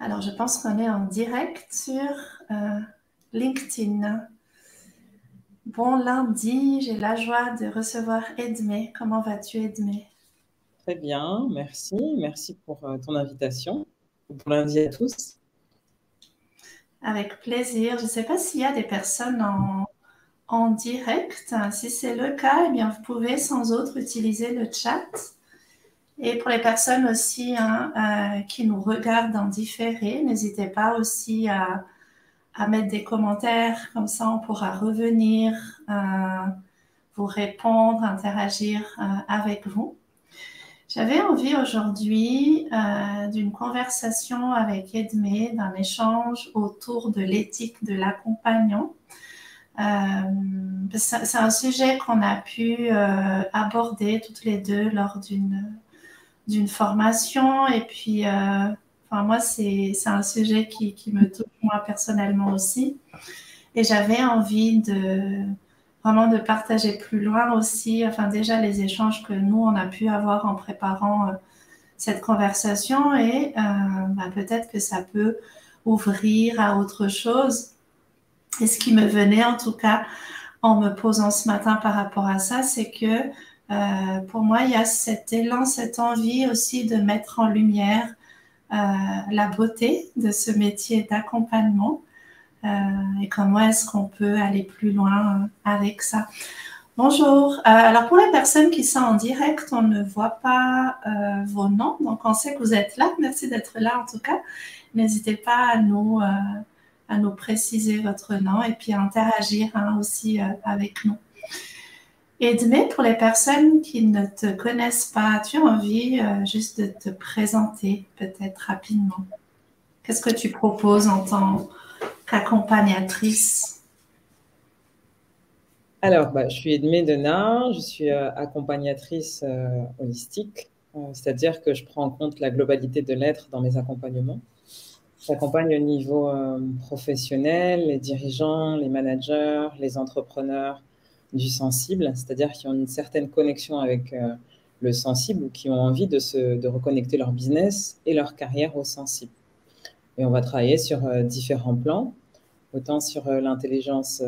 Alors, je pense qu'on est en direct sur LinkedIn. Bon lundi, j'ai la joie de recevoir Edmé. Comment vas-tu, Edmé? Très bien, merci. Merci pour ton invitation. Bon lundi à tous. Avec plaisir. Je ne sais pas s'il y a des personnes en direct. Si c'est le cas, eh bien, vous pouvez sans autre utiliser le chat. Et pour les personnes aussi qui nous regardent en différé, n'hésitez pas aussi à mettre des commentaires. Comme ça, on pourra revenir, vous répondre, interagir avec vous. J'avais envie aujourd'hui d'une conversation avec Edmé, d'un échange autour de l'éthique de l'accompagnant. C'est un sujet qu'on a pu aborder toutes les deux lors d'une formation. Et puis, moi, c'est un sujet qui me touche moi personnellement aussi. Et j'avais envie vraiment de partager plus loin aussi, enfin déjà les échanges que nous, on a pu avoir en préparant cette conversation et peut-être que ça peut ouvrir à autre chose. Et ce qui me venait en tout cas en me posant ce matin par rapport à ça, c'est que pour moi, il y a cet élan, cette envie aussi de mettre en lumière la beauté de ce métier d'accompagnement et comment est-ce qu'on peut aller plus loin avec ça. Bonjour. Alors pour les personnes qui sont en direct, on ne voit pas vos noms, donc on sait que vous êtes là. Merci d'être là en tout cas. N'hésitez pas à nous préciser votre nom et puis à interagir aussi avec nous. Edmé, pour les personnes qui ne te connaissent pas, as-tu envie juste de te présenter peut-être rapidement? Qu'est-ce que tu proposes en tant qu'accompagnatrice? Alors, je suis Edmé Denard, je suis accompagnatrice holistique, c'est-à-dire que je prends en compte la globalité de l'être dans mes accompagnements. J'accompagne au niveau professionnel, les dirigeants, les managers, les entrepreneurs du sensible, c'est-à-dire qui ont une certaine connexion avec le sensible ou qui ont envie de reconnecter leur business et leur carrière au sensible. Et on va travailler sur différents plans, autant sur l'intelligence,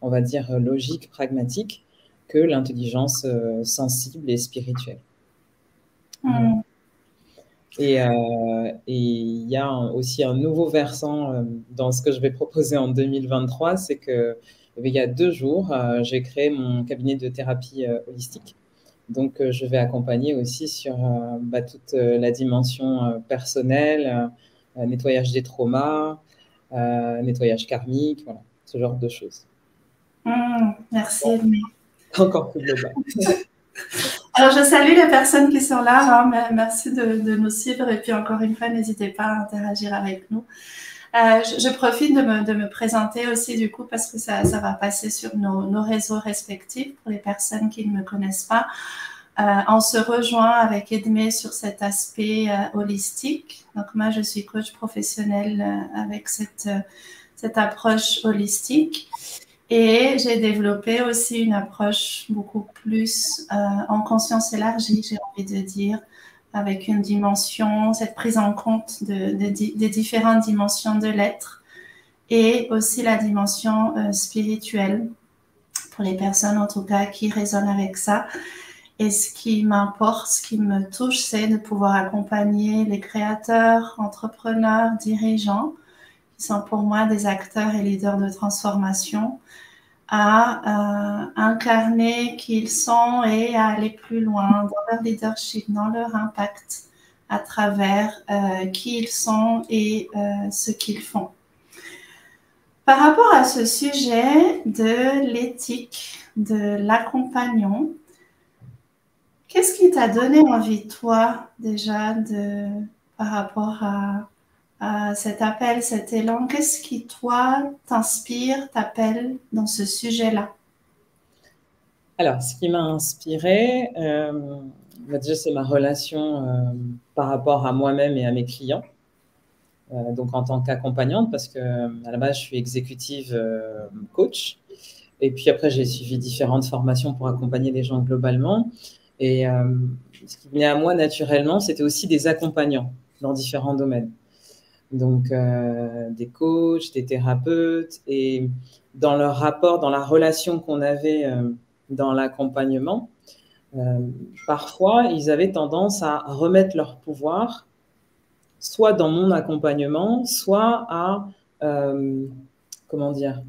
on va dire, logique, pragmatique, que l'intelligence sensible et spirituelle. Voilà. Et il y a aussi un nouveau versant dans ce que je vais proposer en 2023, c'est que il y a 2 jours, j'ai créé mon cabinet de thérapie holistique. Donc, je vais accompagner aussi sur toute la dimension personnelle, nettoyage des traumas, nettoyage karmique, voilà, ce genre de choses. Merci, Edmé. Encore plus global. Alors, je salue les personnes qui sont là. Merci de nous suivre. Et puis, encore une fois, n'hésitez pas à interagir avec nous. Je profite de me présenter aussi, du coup, parce que ça va passer sur nos réseaux respectifs pour les personnes qui ne me connaissent pas. On se rejoint avec Edmé sur cet aspect holistique. Donc, moi, je suis coach professionnel avec cette approche holistique. Et j'ai développé aussi une approche beaucoup plus en conscience élargie, j'ai envie de dire, avec une dimension, cette prise en compte des différentes dimensions de l'être et aussi la dimension spirituelle pour les personnes en tout cas qui résonnent avec ça. Et ce qui m'importe, ce qui me touche, c'est de pouvoir accompagner les créateurs, entrepreneurs, dirigeants, qui sont pour moi des acteurs et leaders de transformation, à incarner qui ils sont et à aller plus loin dans leur leadership, dans leur impact, à travers qui ils sont et ce qu'ils font. Par rapport à ce sujet de l'éthique de l'accompagnant, qu'est-ce qui t'a donné envie, toi, déjà, par rapport à cet appel, cet élan? Qu'est-ce qui, toi, t'inspire, t'appelle dans ce sujet-là? Alors, ce qui m'a inspirée, déjà, c'est ma relation par rapport à moi-même et à mes clients. Donc, en tant qu'accompagnante, parce que à la base, je suis exécutive coach. Et puis après, j'ai suivi différentes formations pour accompagner les gens globalement. Et ce qui venait à moi naturellement, c'était aussi des accompagnants dans différents domaines. donc des coachs, des thérapeutes, et dans leur rapport, dans la relation qu'on avait dans l'accompagnement, parfois, ils avaient tendance à remettre leur pouvoir soit dans mon accompagnement, soit à, comment dire,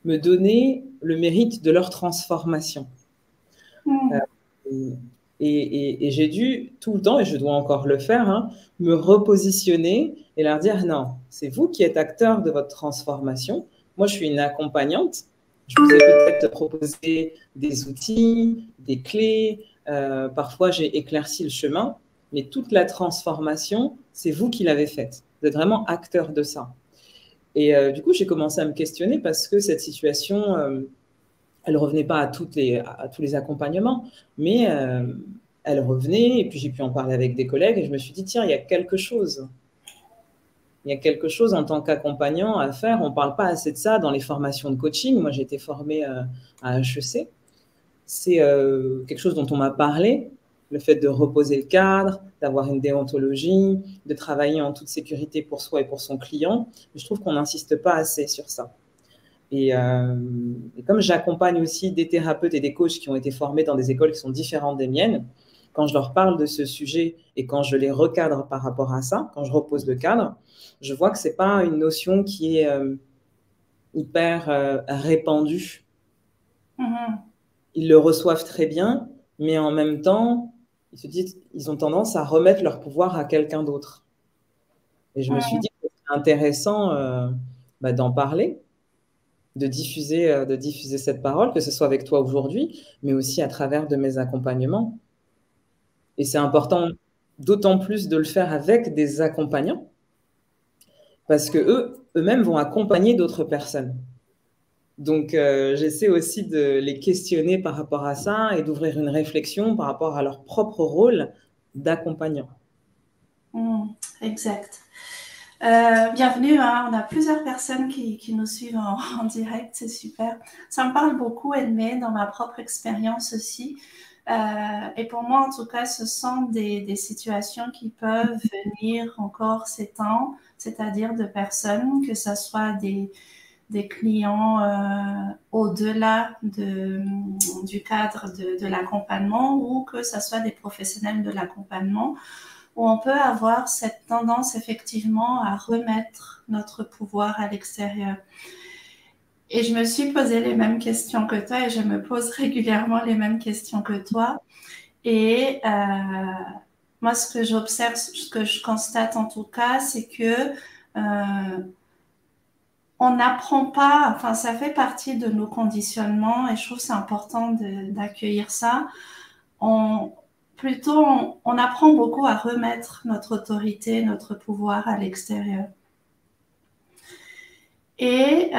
me donner le mérite de leur transformation. Mm. Et j'ai dû tout le temps, et je dois encore le faire, hein, me repositionner et leur dire non, c'est vous qui êtes acteur de votre transformation. Moi, je suis une accompagnante. Je vous ai peut-être proposé des outils, des clés. Parfois, j'ai éclairci le chemin, mais toute la transformation, c'est vous qui l'avez faite. Vous êtes vraiment acteur de ça. Et du coup, j'ai commencé à me questionner parce que cette situation, elle ne revenait pas à tous les accompagnements, mais elle revenait, et puis j'ai pu en parler avec des collègues, et je me suis dit, tiens, il y a quelque chose. Il y a quelque chose en tant qu'accompagnant à faire. On ne parle pas assez de ça dans les formations de coaching. Moi, j'ai été formée à HEC. C'est quelque chose dont on m'a parlé, le fait de reposer le cadre, d'avoir une déontologie, de travailler en toute sécurité pour soi et pour son client. Je trouve qu'on n'insiste pas assez sur ça. Et comme j'accompagne aussi des thérapeutes et des coachs qui ont été formés dans des écoles qui sont différentes des miennes, quand je leur parle de ce sujet et quand je les recadre par rapport à ça, quand je repose le cadre, je vois que ce n'est pas une notion qui est hyper répandue. Mm. Ils le reçoivent très bien, mais en même temps, ils se disent, ils ont tendance à remettre leur pouvoir à quelqu'un d'autre. Et je me suis dit que c'est intéressant d'en parler, de diffuser cette parole, que ce soit avec toi aujourd'hui, mais aussi à travers de mes accompagnements. Et c'est important d'autant plus de le faire avec des accompagnants, parce que eux-mêmes vont accompagner d'autres personnes. Donc, j'essaie aussi de les questionner par rapport à ça et d'ouvrir une réflexion par rapport à leur propre rôle d'accompagnant. Exact. Bienvenue, hein. On a plusieurs personnes qui nous suivent en direct, c'est super. Ça me parle beaucoup, Edmé, dans ma propre expérience aussi. Et pour moi, en tout cas, ce sont des situations qui peuvent venir encore ces temps, c'est-à-dire de personnes, que ce soit des clients au-delà du cadre de l'accompagnement ou que ce soit des professionnels de l'accompagnement, où on peut avoir cette tendance effectivement à remettre notre pouvoir à l'extérieur. Et je me suis posé les mêmes questions que toi et je me pose régulièrement les mêmes questions que toi. Et moi, ce que j'observe, ce que je constate en tout cas, c'est que on n'apprend pas, enfin ça fait partie de nos conditionnements et je trouve que c'est important d'accueillir ça. Plutôt, on apprend beaucoup à remettre notre autorité, notre pouvoir à l'extérieur. Et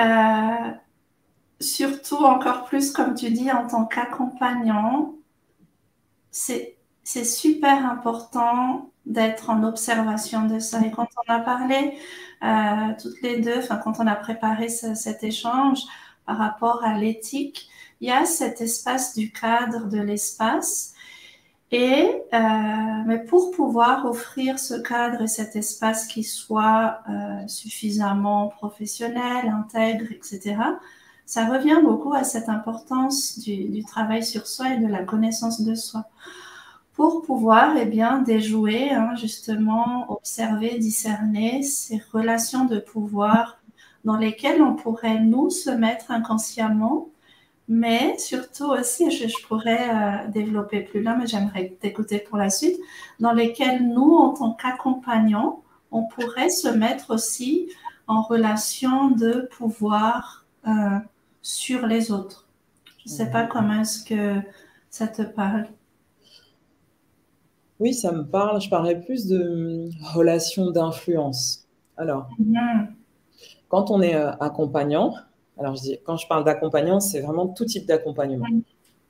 surtout, encore plus, comme tu dis, en tant qu'accompagnant, c'est super important d'être en observation de ça. Et quand on a parlé toutes les deux, enfin quand on a préparé cet échange par rapport à l'éthique, il y a cet espace du cadre de l'espace. Et mais pour pouvoir offrir ce cadre et cet espace qui soit suffisamment professionnel, intègre, etc., ça revient beaucoup à cette importance du travail sur soi et de la connaissance de soi. Pour pouvoir déjouer, justement, observer, discerner ces relations de pouvoir dans lesquelles on pourrait, nous, se mettre inconsciemment, mais surtout aussi, je pourrais développer plus là, mais j'aimerais t'écouter pour la suite, dans lesquelles nous, en tant qu'accompagnants, on pourrait se mettre aussi en relation de pouvoir sur les autres. Je ne sais pas comment est-ce que ça te parle. Oui, ça me parle. Je parlerais plus de relation d'influence. Alors, quand on est accompagnant, alors quand je parle d'accompagnant, c'est vraiment tout type d'accompagnement.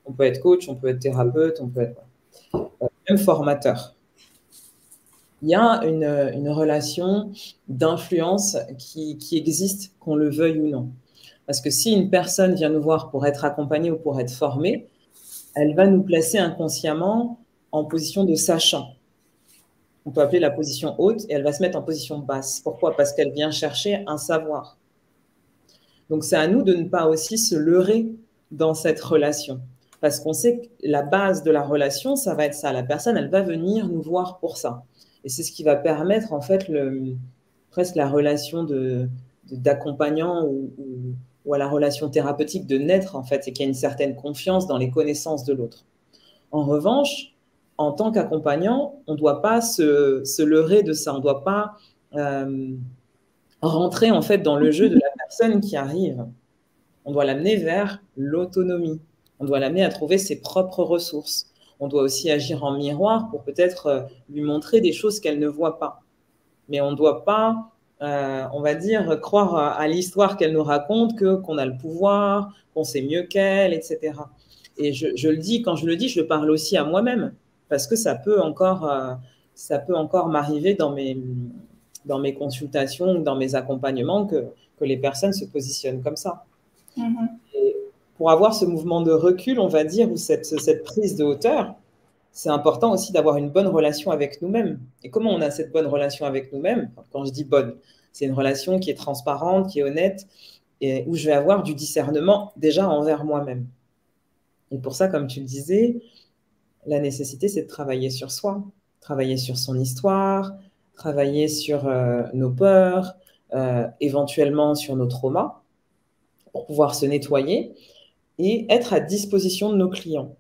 On peut être coach, on peut être thérapeute, on peut être même formateur. Il y a une relation d'influence qui existe, qu'on le veuille ou non. Parce que si une personne vient nous voir pour être accompagnée ou pour être formée, elle va nous placer inconsciemment en position de sachant. On peut appeler la position haute et elle va se mettre en position basse. Pourquoi? Parce qu'elle vient chercher un savoir. Donc, c'est à nous de ne pas aussi se leurrer dans cette relation. Parce qu'on sait que la base de la relation, ça va être ça. La personne, elle va venir nous voir pour ça. Et c'est ce qui va permettre, en fait, presque la relation d'accompagnant ou à la relation thérapeutique de naître, en fait. C'est qu'il y a une certaine confiance dans les connaissances de l'autre. En revanche, en tant qu'accompagnant, on ne doit pas se leurrer de ça. On ne doit pas rentrer, en fait, dans le jeu de la personne qui arrive. On doit l'amener vers l'autonomie. On doit l'amener à trouver ses propres ressources. On doit aussi agir en miroir pour peut-être lui montrer des choses qu'elle ne voit pas. Mais on ne doit pas, on va dire, croire à l'histoire qu'elle nous raconte, qu'on a le pouvoir, qu'on sait mieux qu'elle, etc. Et je le dis, quand je le dis, je parle aussi à moi-même, parce que ça peut encore m'arriver dans mes consultations ou dans mes accompagnements que les personnes se positionnent comme ça. Et pour avoir ce mouvement de recul, on va dire, ou cette prise de hauteur, c'est important aussi d'avoir une bonne relation avec nous-mêmes. Et comment on a cette bonne relation avec nous-mêmes? Quand je dis bonne, c'est une relation qui est transparente, qui est honnête, et où je vais avoir du discernement déjà envers moi-même. Et pour ça, comme tu le disais, la nécessité, c'est de travailler sur soi, travailler sur son histoire, travailler sur nos peurs, éventuellement sur nos traumas, pour pouvoir se nettoyer et être à disposition de nos clients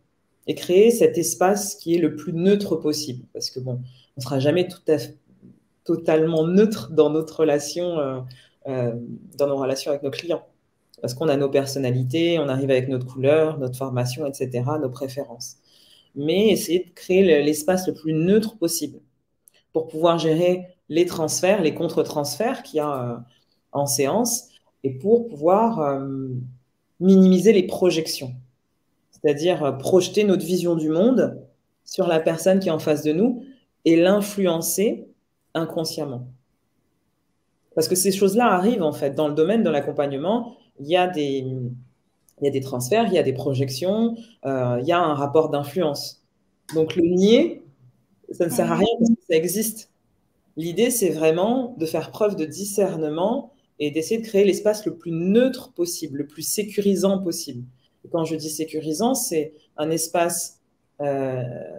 et créer cet espace qui est le plus neutre possible. Parce que bon, on ne sera jamais totalement neutre dans notre relation, dans nos relations avec nos clients. Parce qu'on a nos personnalités, on arrive avec notre couleur, notre formation, etc., nos préférences. Mais essayer de créer l'espace le plus neutre possible pour pouvoir gérer les transferts, les contre-transferts qu'il y a en séance et pour pouvoir minimiser les projections. C'est-à-dire projeter notre vision du monde sur la personne qui est en face de nous et l'influencer inconsciemment. Parce que ces choses-là arrivent en fait dans le domaine de l'accompagnement. Il y a des transferts, il y a des projections, il y a un rapport d'influence. Donc le nier, ça ne sert à rien parce que ça existe. L'idée, c'est vraiment de faire preuve de discernement et d'essayer de créer l'espace le plus neutre possible, le plus sécurisant possible. Et quand je dis sécurisant, c'est un espace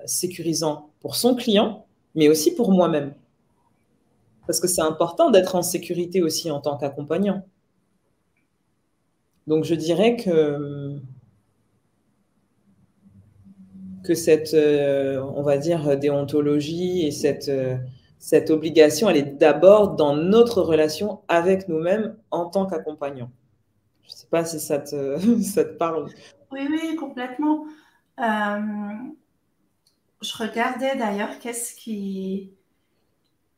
sécurisant pour son client, mais aussi pour moi-même. Parce que c'est important d'être en sécurité aussi en tant qu'accompagnant. Donc, je dirais que cette, on va dire, déontologie et cette obligation, elle est d'abord dans notre relation avec nous-mêmes en tant qu'accompagnant. Je ne sais pas si ça te parle. Oui, oui, complètement. Je regardais d'ailleurs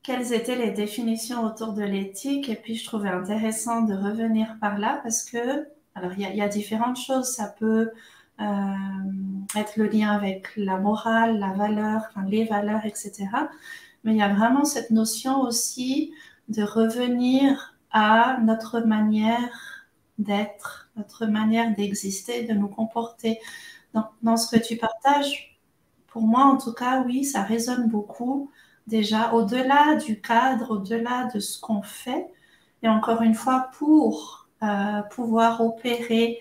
quelles étaient les définitions autour de l'éthique et puis je trouvais intéressant de revenir par là parce que, alors il y a différentes choses, ça peut être le lien avec la morale, la valeur, enfin, les valeurs, etc. Mais il y a vraiment cette notion aussi de revenir à notre manière d'être, notre manière d'exister, de nous comporter. Dans ce que tu partages, pour moi en tout cas, oui, ça résonne beaucoup. Déjà, au-delà du cadre, au-delà de ce qu'on fait, et encore une fois, pour pouvoir opérer,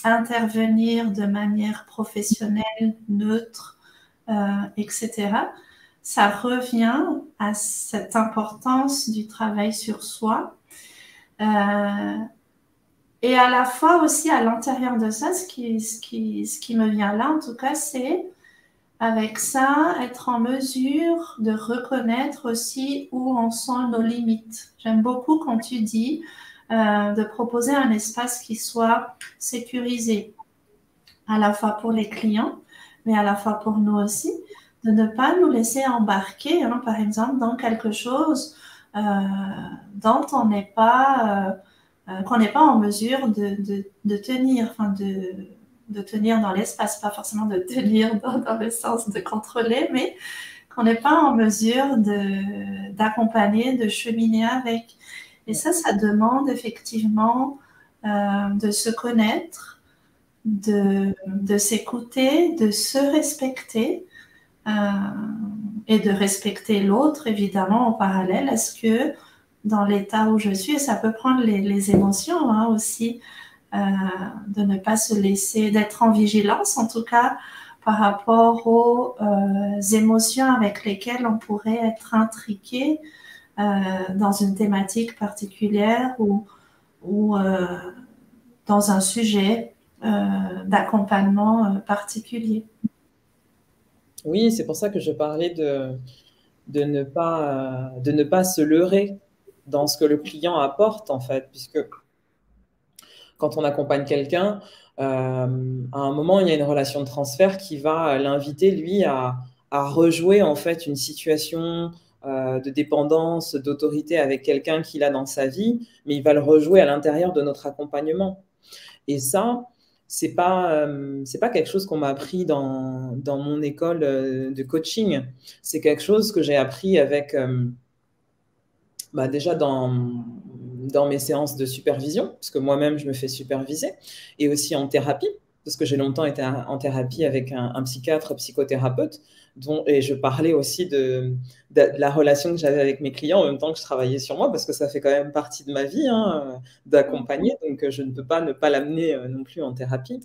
intervenir de manière professionnelle, neutre, etc., ça revient à cette importance du travail sur soi. Et à la fois aussi à l'intérieur de ça, ce qui me vient là, en tout cas, c'est avec ça, être en mesure de reconnaître aussi où en sont nos limites. J'aime beaucoup quand tu dis de proposer un espace qui soit sécurisé, à la fois pour les clients, mais à la fois pour nous aussi, de ne pas nous laisser embarquer, hein, par exemple, dans quelque chose dont on n'est pas, qu'on n'est pas en mesure de tenir, enfin de tenir dans l'espace, pas forcément de tenir dans le sens de contrôler, mais qu'on n'est pas en mesure d'accompagner, de cheminer avec. Et ça demande effectivement de se connaître, de s'écouter, de se respecter, et de respecter l'autre, évidemment, en parallèle. Est-ce que dans l'état où je suis, et ça peut prendre les émotions hein, aussi, de ne pas se laisser, d'être en vigilance en tout cas, par rapport aux émotions avec lesquelles on pourrait être intriqué dans une thématique particulière ou dans un sujet d'accompagnement particulier. Oui, c'est pour ça que je parlais de ne pas se leurrer dans ce que le client apporte, en fait, puisque quand on accompagne quelqu'un, à un moment, il y a une relation de transfert qui va l'inviter, lui, à rejouer, en fait, une situation de dépendance, d'autorité avec quelqu'un qu'il a dans sa vie, mais il va le rejouer à l'intérieur de notre accompagnement. Et ça, c'est pas quelque chose qu'on m'a appris dans mon école de coaching. C'est quelque chose que j'ai appris avec, déjà dans mes séances de supervision, parce que moi-même, je me fais superviser, et aussi en thérapie, parce que j'ai longtemps été en thérapie avec un psychiatre, psychothérapeute, et je parlais aussi de la relation que j'avais avec mes clients en même temps que je travaillais sur moi, parce que ça fait quand même partie de ma vie hein, d'accompagner, donc je ne peux pas ne pas l'amener non plus en thérapie.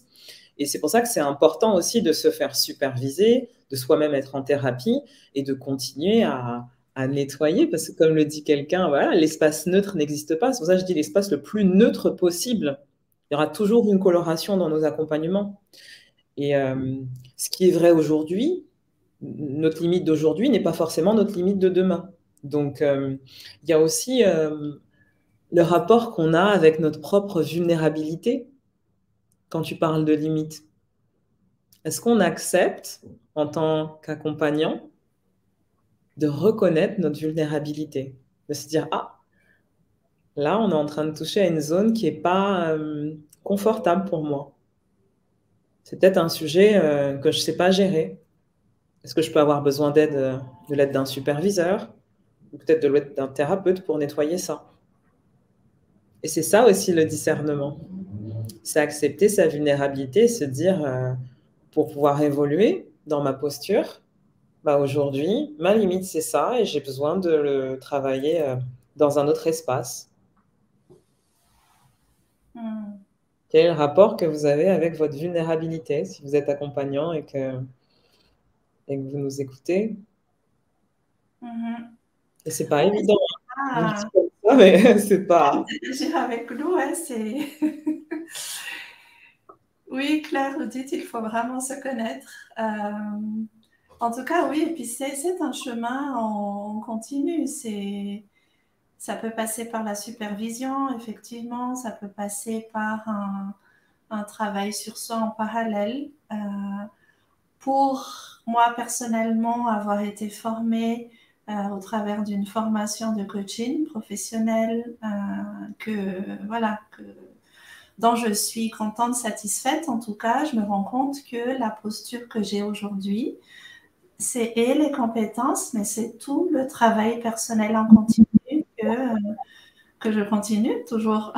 Et c'est pour ça que c'est important aussi de se faire superviser, de soi-même être en thérapie et de continuer à nettoyer, parce que comme le dit quelqu'un, voilà, l'espace neutre n'existe pas. C'est pour ça que je dis l'espace le plus neutre possible. Il y aura toujours une coloration dans nos accompagnements. Et ce qui est vrai aujourd'hui, notre limite d'aujourd'hui n'est pas forcément notre limite de demain. Donc, il y a aussi le rapport qu'on a avec notre propre vulnérabilité quand tu parles de limite. Est-ce qu'on accepte, en tant qu'accompagnant, de reconnaître notre vulnérabilité? De se dire, ah, là, on est en train de toucher à une zone qui n'est pas confortable pour moi. C'est peut-être un sujet que je ne sais pas gérer. Est-ce que je peux avoir besoin d'aide, de l'aide d'un superviseur ou peut-être de l'aide d'un thérapeute pour nettoyer ça? Et c'est ça aussi le discernement. C'est accepter sa vulnérabilité, se dire, pour pouvoir évoluer dans ma posture, aujourd'hui, ma limite, c'est ça et j'ai besoin de le travailler dans un autre espace. Quel est le rapport que vous avez avec votre vulnérabilité si vous êtes accompagnant et que vous nous écoutez? Et c'est pas évident. Je dis comme ça, mais c'est pas. Interagir avec nous, ouais, c'est. Oui, Claire, vous dites, il faut vraiment se connaître. En tout cas, oui, et puis c'est un chemin en continu. Ça peut passer par la supervision, effectivement, ça peut passer par un travail sur soi en parallèle. Pour moi, personnellement, avoir été formée au travers d'une formation de coaching professionnel dont je suis contente, satisfaite. En tout cas, je me rends compte que la posture que j'ai aujourd'hui, c'est et les compétences, mais c'est tout le travail personnel en continu que je continue toujours,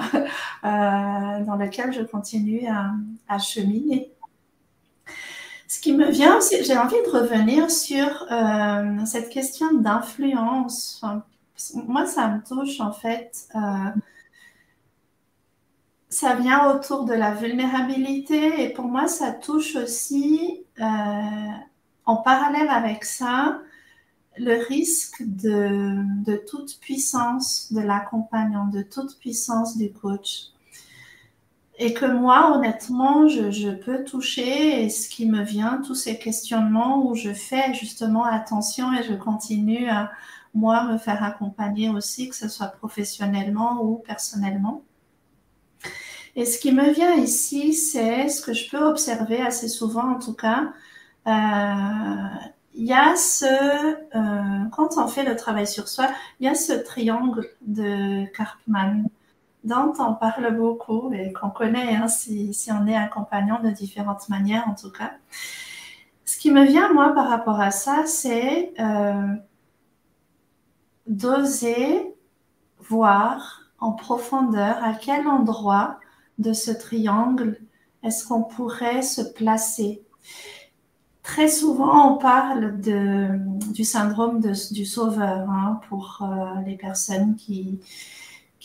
dans lequel je continue à cheminer. Ce qui me vient aussi, j'ai envie de revenir sur cette question d'influence. Enfin, moi, ça me touche en fait. Ça vient autour de la vulnérabilité et pour moi, ça touche aussi, en parallèle avec ça, le risque de toute puissance de l'accompagnant, de toute puissance du coach. Et que moi, honnêtement, je peux toucher et ce qui me vient, tous ces questionnements où je fais justement attention et je continue à, moi, me faire accompagner aussi, que ce soit professionnellement ou personnellement. Et ce qui me vient ici, c'est ce que je peux observer assez souvent, en tout cas. Il y a quand on fait le travail sur soi, il y a ce triangle de Karpman dont on parle beaucoup et qu'on connaît hein, si on est accompagnant de différentes manières, en tout cas. Ce qui me vient, moi, par rapport à ça, c'est d'oser voir en profondeur à quel endroit de ce triangle est-ce qu'on pourrait se placer. très souvent, on parle du syndrome du sauveur hein, pour les personnes qui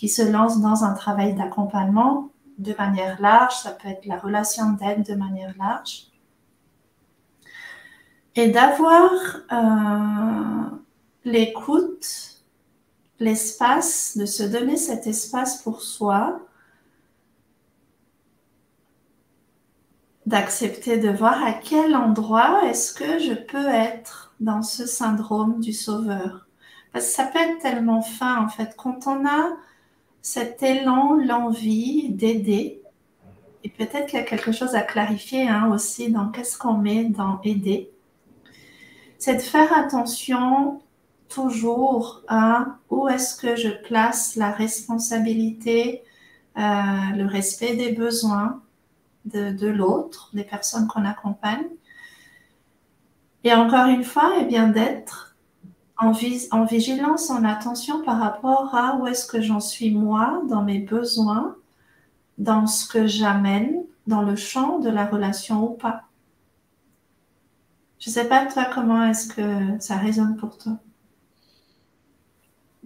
se lancent dans un travail d'accompagnement de manière large. Ça peut être la relation d'aide de manière large. Et d'avoir l'écoute, l'espace, de se donner cet espace pour soi, d'accepter de voir à quel endroit est-ce que je peux être dans ce syndrome du sauveur. Parce que ça peut être tellement fin, en fait, quand on a cet élan, l'envie d'aider, et peut-être qu'il y a quelque chose à clarifier hein, aussi dans qu'est-ce qu'on met dans aider, c'est de faire attention toujours à où est-ce que je place la responsabilité, le respect des besoins de l'autre, des personnes qu'on accompagne. Et encore une fois, eh bien d'être en vigilance, en attention par rapport à où est-ce que j'en suis moi, dans mes besoins, dans ce que j'amène, dans le champ de la relation ou pas. Je ne sais pas, toi, comment est-ce que ça résonne pour toi?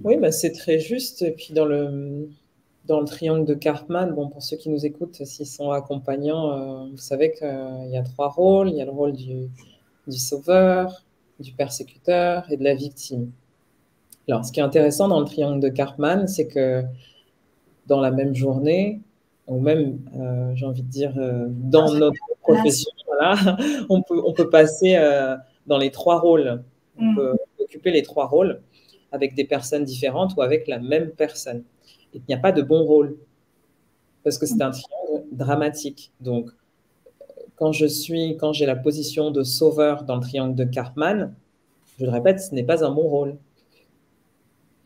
Oui, bah, c'est très juste. Et puis dans le triangle de Karpman, bon, pour ceux qui nous écoutent, s'ils sont accompagnants, vous savez qu'il y a 3 rôles. Il y a le rôle du sauveur, du persécuteur et de la victime. Alors, ce qui est intéressant dans le triangle de Karpman, c'est que dans la même journée, ou même, j'ai envie de dire, dans notre profession, voilà, on peut passer dans les 3 rôles. On peut occuper les 3 rôles avec des personnes différentes ou avec la même personne. Et il n'y a pas de bon rôle, parce que c'est un triangle dramatique. Donc, quand j'ai la position de sauveur dans le triangle de Karpman, je le répète, ce n'est pas un bon rôle.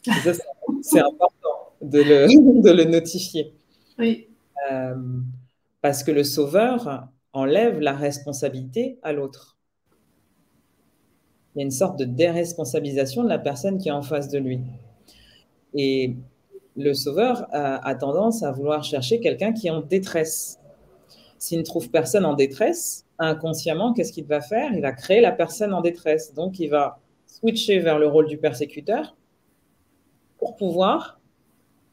Et ça, c'est important de le notifier. Oui. Parce que le sauveur enlève la responsabilité à l'autre. Il y a une sorte de déresponsabilisation de la personne qui est en face de lui. Et le sauveur a tendance à vouloir chercher quelqu'un qui est en détresse. S'il ne trouve personne en détresse, inconsciemment, qu'est-ce qu'il va faire? Il va créer la personne en détresse. Donc, il va switcher vers le rôle du persécuteur pour pouvoir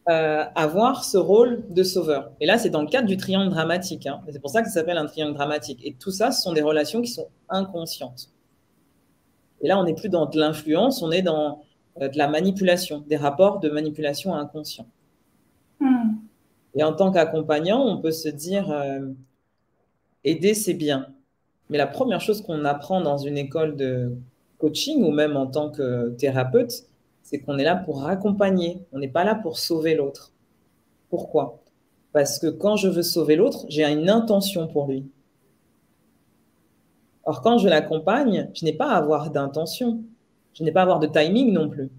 avoir ce rôle de sauveur. Et là, c'est dans le cadre du triangle dramatique. Hein. C'est pour ça que ça s'appelle un triangle dramatique. Et tout ça, ce sont des relations qui sont inconscientes. Et là, on n'est plus dans de l'influence, on est dans de la manipulation, des rapports de manipulation inconscients. Et en tant qu'accompagnant, on peut se dire aider, c'est bien. Mais la première chose qu'on apprend dans une école de coaching ou même en tant que thérapeute, c'est qu'on est là pour accompagner. On n'est pas là pour sauver l'autre. Pourquoi? Parce que quand je veux sauver l'autre, j'ai une intention pour lui. Or, quand je l'accompagne, je n'ai pas à avoir d'intention. Je n'ai pas à avoir de timing non plus.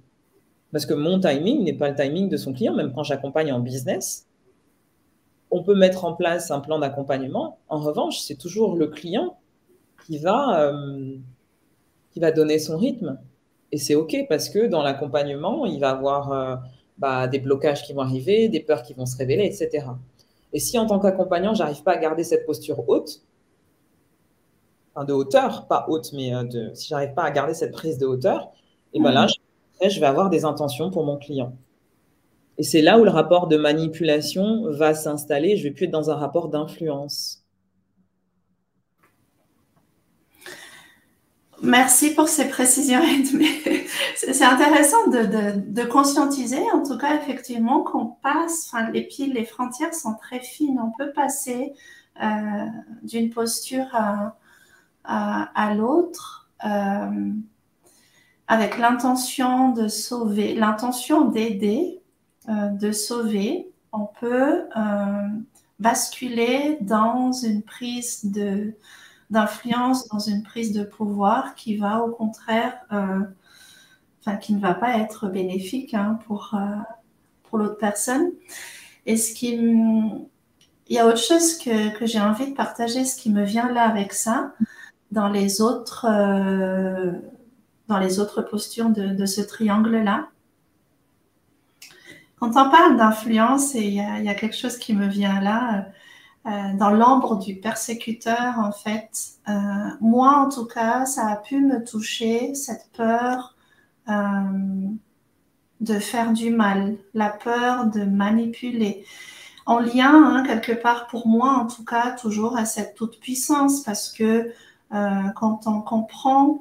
Parce que mon timing n'est pas le timing de son client, même quand j'accompagne en business. On peut mettre en place un plan d'accompagnement. En revanche, c'est toujours le client qui va donner son rythme. Et c'est OK parce que dans l'accompagnement, il va avoir des blocages qui vont arriver, des peurs qui vont se révéler, etc. Et si en tant qu'accompagnant, je n'arrive pas à garder cette posture haute, enfin de hauteur, pas haute, mais si je n'arrive pas à garder cette prise de hauteur, et ben là, je vais avoir des intentions pour mon client. Et c'est là où le rapport de manipulation va s'installer. Je ne vais plus être dans un rapport d'influence. Merci pour ces précisions. C'est intéressant de conscientiser, en tout cas, effectivement, qu'on passe, et puis les frontières sont très fines. On peut passer d'une posture à l'autre avec l'intention de sauver, l'intention d'aider, de sauver. On peut basculer dans une prise d'influence, dans une prise de pouvoir qui va au contraire, qui ne va pas être bénéfique hein, pour l'autre personne. Et il y a autre chose que j'ai envie de partager, ce qui me vient là avec ça, dans les autres postures de ce triangle-là. Quand on parle d'influence, et il y a quelque chose qui me vient là, dans l'ombre du persécuteur, en fait, moi, en tout cas, ça a pu me toucher, cette peur de faire du mal, la peur de manipuler. En lien, hein, quelque part, pour moi, en tout cas, toujours à cette toute-puissance, parce que quand on comprend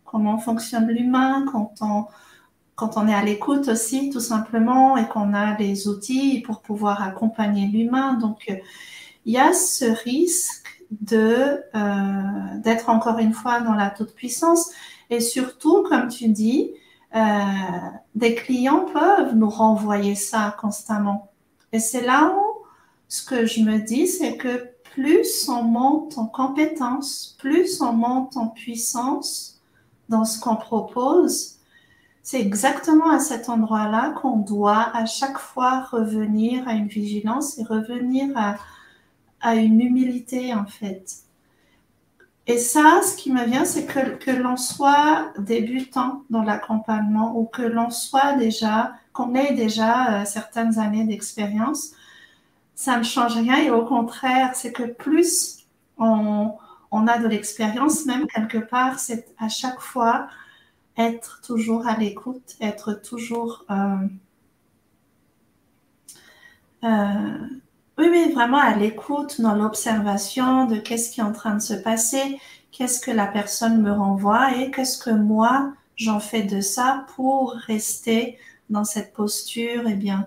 comment fonctionne l'humain, quand on est à l'écoute aussi, tout simplement, et qu'on a les outils pour pouvoir accompagner l'humain. Donc, il y a ce risque d'être encore une fois dans la toute-puissance. Et surtout, comme tu dis, des clients peuvent nous renvoyer ça constamment. Et c'est là où ce que je me dis, c'est que plus on monte en compétence, plus on monte en puissance dans ce qu'on propose, c'est exactement à cet endroit-là qu'on doit à chaque fois revenir à une vigilance et revenir à une humilité, en fait. Et ça, ce qui me vient, c'est que l'on soit débutant dans l'accompagnement ou que l'on soit déjà, qu'on ait déjà certaines années d'expérience, ça ne change rien et au contraire, c'est que plus on a de l'expérience, même quelque part, c'est à chaque fois être toujours à l'écoute, être toujours oui, oui, vraiment à l'écoute, dans l'observation de qu'est-ce qui est en train de se passer, qu'est-ce que la personne me renvoie et qu'est-ce que moi j'en fais de ça pour rester dans cette posture, eh bien,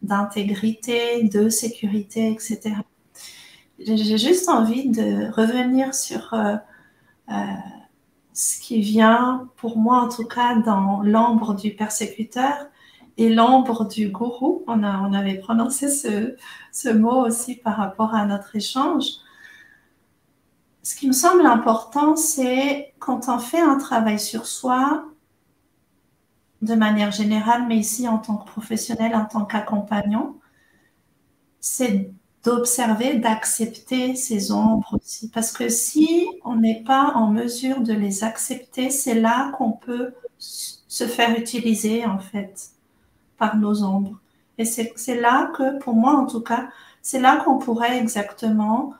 d'intégrité, de sécurité, etc. J'ai juste envie de revenir sur ce qui vient, pour moi en tout cas, dans l'ombre du persécuteur et l'ombre du gourou. On avait prononcé ce mot aussi par rapport à notre échange. Ce qui me semble important, c'est quand on fait un travail sur soi, de manière générale, mais ici en tant que professionnel, en tant qu'accompagnant, c'est d'observer, d'accepter ces ombres aussi. Parce que si on n'est pas en mesure de les accepter, c'est là qu'on peut se faire utiliser, en fait, par nos ombres. Et c'est là que, pour moi en tout cas, c'est là qu'on pourrait exactement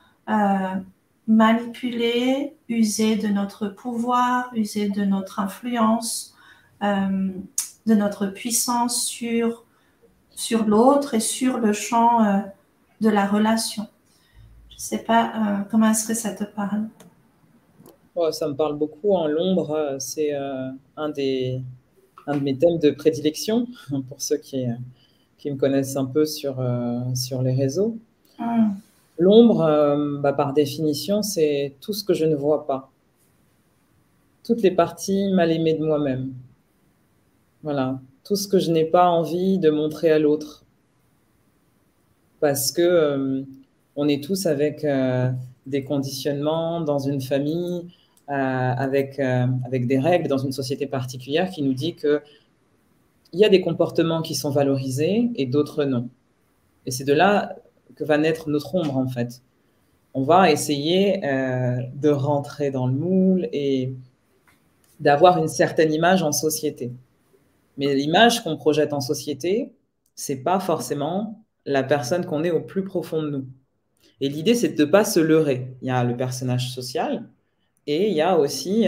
manipuler, user de notre pouvoir, user de notre influence, de notre puissance sur l'autre et sur le champ de la relation. Je ne sais pas comment est-ce que ça te parle. Oh, ça me parle beaucoup. En l'ombre, c'est un de mes thèmes de prédilection pour ceux qui me connaissent un peu sur les réseaux. L'ombre, par définition, c'est tout ce que je ne vois pas. Toutes les parties mal aimées de moi-même. Voilà. Tout ce que je n'ai pas envie de montrer à l'autre. Parce que on est tous avec des conditionnements dans une famille, avec des règles dans une société particulière qui nous dit qu'il y a des comportements qui sont valorisés et d'autres non. Et c'est de là que va naître notre ombre, en fait. On va essayer de rentrer dans le moule et d'avoir une certaine image en société. Mais l'image qu'on projette en société, c'est pas forcément la personne qu'on est au plus profond de nous. Et l'idée, c'est de ne pas se leurrer. Il y a le personnage social et il y a aussi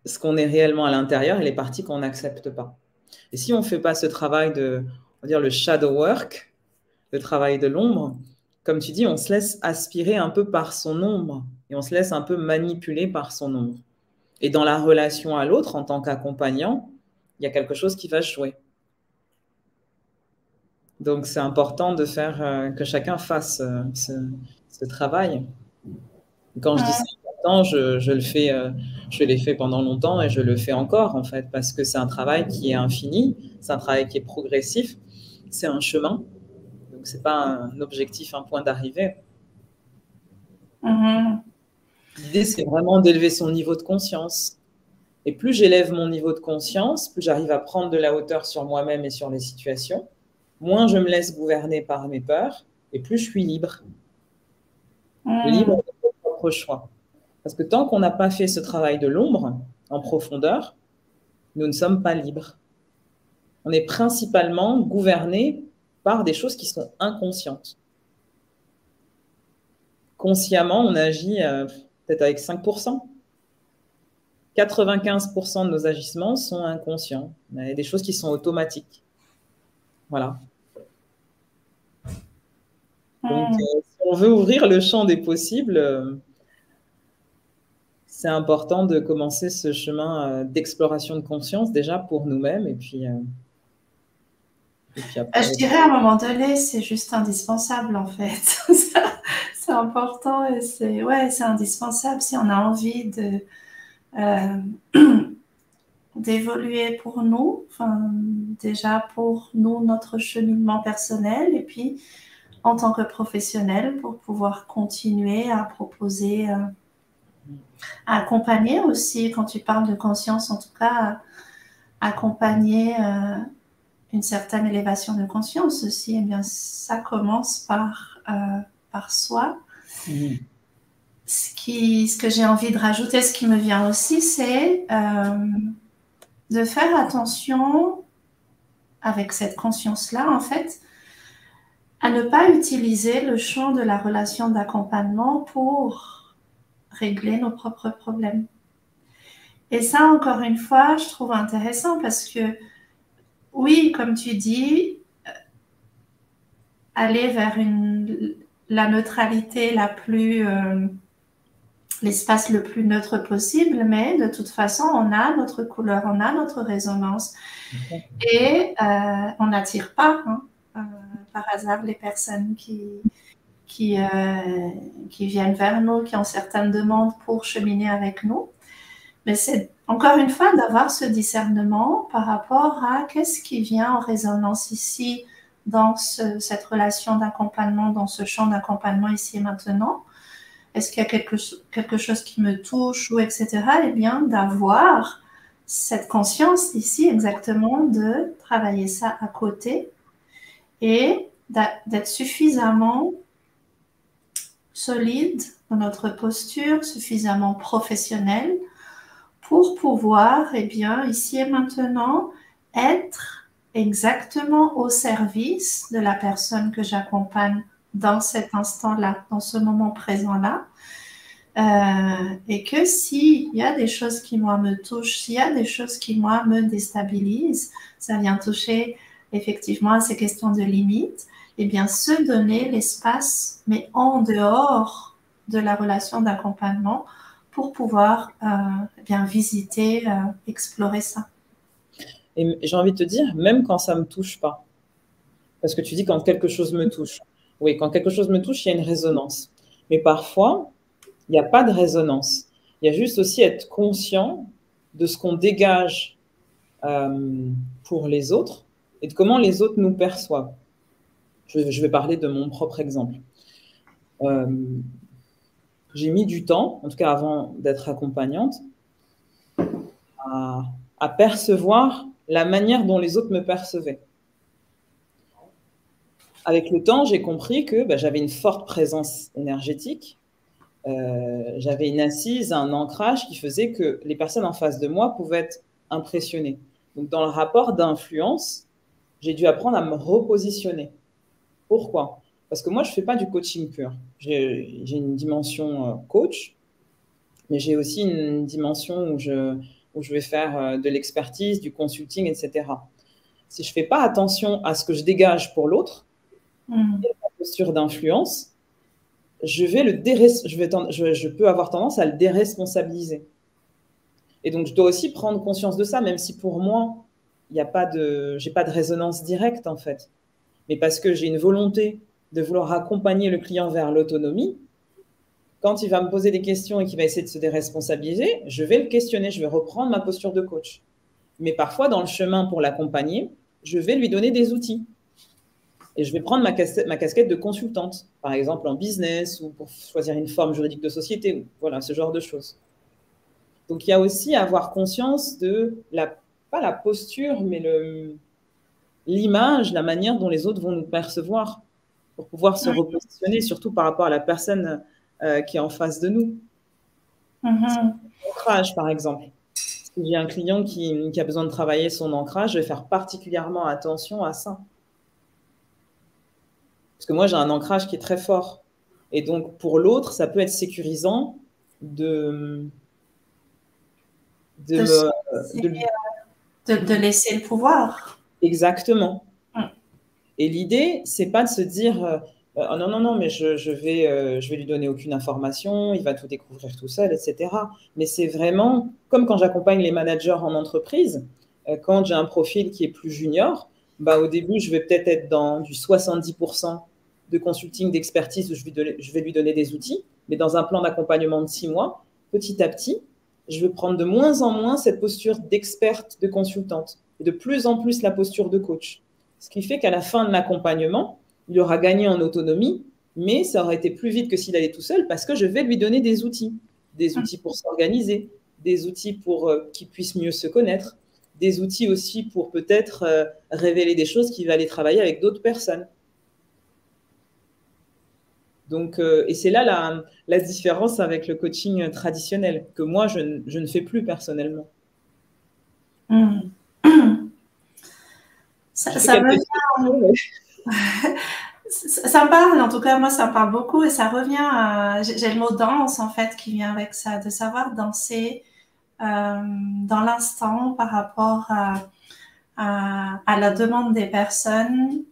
ce qu'on est réellement à l'intérieur et les parties qu'on n'accepte pas. Et si on ne fait pas ce travail de, on va dire, le shadow work, le travail de l'ombre, comme tu dis, on se laisse aspirer un peu par son ombre et on se laisse un peu manipuler par son ombre. Et dans la relation à l'autre, en tant qu'accompagnant, il y a quelque chose qui va se jouer. Donc, c'est important de faire que chacun fasse ce travail. Quand je dis c'est important, je l'ai fait pendant longtemps et je le fais encore, en fait, parce que c'est un travail qui est infini, c'est un travail qui est progressif, c'est un chemin. Donc, ce n'est pas un objectif, un point d'arrivée. L'idée, c'est vraiment d'élever son niveau de conscience. Et plus j'élève mon niveau de conscience, plus j'arrive à prendre de la hauteur sur moi-même et sur les situations, moins je me laisse gouverner par mes peurs et plus je suis libre. Libre de mes propres choix. Parce que tant qu'on n'a pas fait ce travail de l'ombre en profondeur, nous ne sommes pas libres. On est principalement gouverné par des choses qui sont inconscientes. consciemment, on agit peut-être avec 5%. 95% de nos agissements sont inconscients. Il y a des choses qui sont automatiques. Voilà. Donc, si on veut ouvrir le champ des possibles, c'est important de commencer ce chemin d'exploration de conscience déjà pour nous-mêmes et puis après. Je dirais à un moment donné, c'est juste indispensable en fait. C'est important et c'est indispensable si on a envie d'évoluer pour nous, enfin, déjà pour nous, notre cheminement personnel et puis en tant que professionnel pour pouvoir continuer à proposer, à accompagner aussi, quand tu parles de conscience, en tout cas, accompagner une certaine élévation de conscience aussi. Eh bien, ça commence par soi. Ce que j'ai envie de rajouter, ce qui me vient aussi, c'est de faire attention avec cette conscience-là, en fait, à ne pas utiliser le champ de la relation d'accompagnement pour régler nos propres problèmes. Et ça, encore une fois, je trouve intéressant parce que, oui, comme tu dis, aller vers la neutralité l'espace le plus neutre possible, mais de toute façon, on a notre couleur, on a notre résonance. Et on n'attire pas par hasard les personnes qui viennent vers nous, qui ont certaines demandes pour cheminer avec nous. Mais c'est encore une fois d'avoir ce discernement par rapport à qu'est-ce qui vient en résonance ici dans cette relation d'accompagnement, dans ce champ d'accompagnement ici et maintenant. Est-ce qu'il y a quelque chose qui me touche ou etc. Eh bien, d'avoir cette conscience ici exactement de travailler ça à côté et d'être suffisamment solide dans notre posture, suffisamment professionnelle pour pouvoir, eh bien, ici et maintenant, être exactement au service de la personne que j'accompagne dans cet instant-là, dans ce moment présent-là. Et que s'il y a des choses qui, moi, me touchent, s'il y a des choses qui, moi, me déstabilisent, ça vient toucher effectivement à ces questions de limites, eh bien, se donner l'espace, mais en dehors de la relation d'accompagnement, pour pouvoir eh bien, visiter, explorer ça. Et j'ai envie de te dire, même quand ça ne me touche pas, parce que tu dis quand quelque chose me touche. Oui, quand quelque chose me touche, il y a une résonance. Mais parfois, il n'y a pas de résonance. Il y a juste aussi être conscient de ce qu'on dégage pour les autres et de comment les autres nous perçoivent. Je vais parler de mon propre exemple. J'ai mis du temps, en tout cas avant d'être accompagnante, à percevoir la manière dont les autres me percevaient. Avec le temps, j'ai compris que j'avais une forte présence énergétique, j'avais une assise, un ancrage qui faisait que les personnes en face de moi pouvaient être impressionnées. Donc, dans le rapport d'influence, j'ai dû apprendre à me repositionner. Pourquoi ? Parce que moi, je ne fais pas du coaching pur. J'ai une dimension coach, mais j'ai aussi une dimension où je vais faire de l'expertise, du consulting, etc. Si je ne fais pas attention à ce que je dégage pour l'autre, et la posture d'influence, je peux avoir tendance à le déresponsabiliser. Et donc, je dois aussi prendre conscience de ça, même si pour moi, j'ai pas de résonance directe, en fait. Mais parce que j'ai une volonté de vouloir accompagner le client vers l'autonomie, quand il va me poser des questions et qu'il va essayer de se déresponsabiliser, je vais le questionner, je vais reprendre ma posture de coach. Mais parfois, dans le chemin pour l'accompagner, je vais lui donner des outils. Et je vais prendre ma casquette de consultante, par exemple en business ou pour choisir une forme juridique de société, voilà, ce genre de choses. Donc, il y a aussi à avoir conscience de, pas la posture, mais l'image, la manière dont les autres vont nous percevoir pour pouvoir se repositionner, surtout par rapport à la personne qui est en face de nous. L'ancrage, par exemple. Si j'ai un client qui a besoin de travailler son ancrage, je vais faire particulièrement attention à ça. Parce que moi, j'ai un ancrage qui est très fort. Et donc, pour l'autre, ça peut être sécurisant de De, me... de laisser le pouvoir. Exactement. Mm. Et l'idée, c'est pas de se dire oh non, non, non, mais je vais lui donner aucune information, il va tout découvrir tout seul, etc. Mais c'est vraiment comme quand j'accompagne les managers en entreprise, quand j'ai un profil qui est plus junior, bah, au début, je vais peut-être être dans du 70% de consulting, d'expertise où je vais lui donner des outils, mais dans un plan d'accompagnement de 6 mois, petit à petit, je vais prendre de moins en moins cette posture d'experte, de consultante, et de plus en plus la posture de coach. Ce qui fait qu'à la fin de l'accompagnement, il aura gagné en autonomie, mais ça aurait été plus vite que s'il allait tout seul parce que je vais lui donner des outils pour s'organiser, des outils pour qu'il puisse mieux se connaître, des outils aussi pour peut-être révéler des choses qu'il va aller travailler avec d'autres personnes. Donc, et c'est là la différence avec le coaching traditionnel, que moi, je ne fais plus personnellement. Mm. Ça me parle, en tout cas, moi, ça me parle beaucoup et ça revient à. J'ai le mot danse, en fait, qui vient avec ça, de savoir danser dans l'instant par rapport à la demande des personnes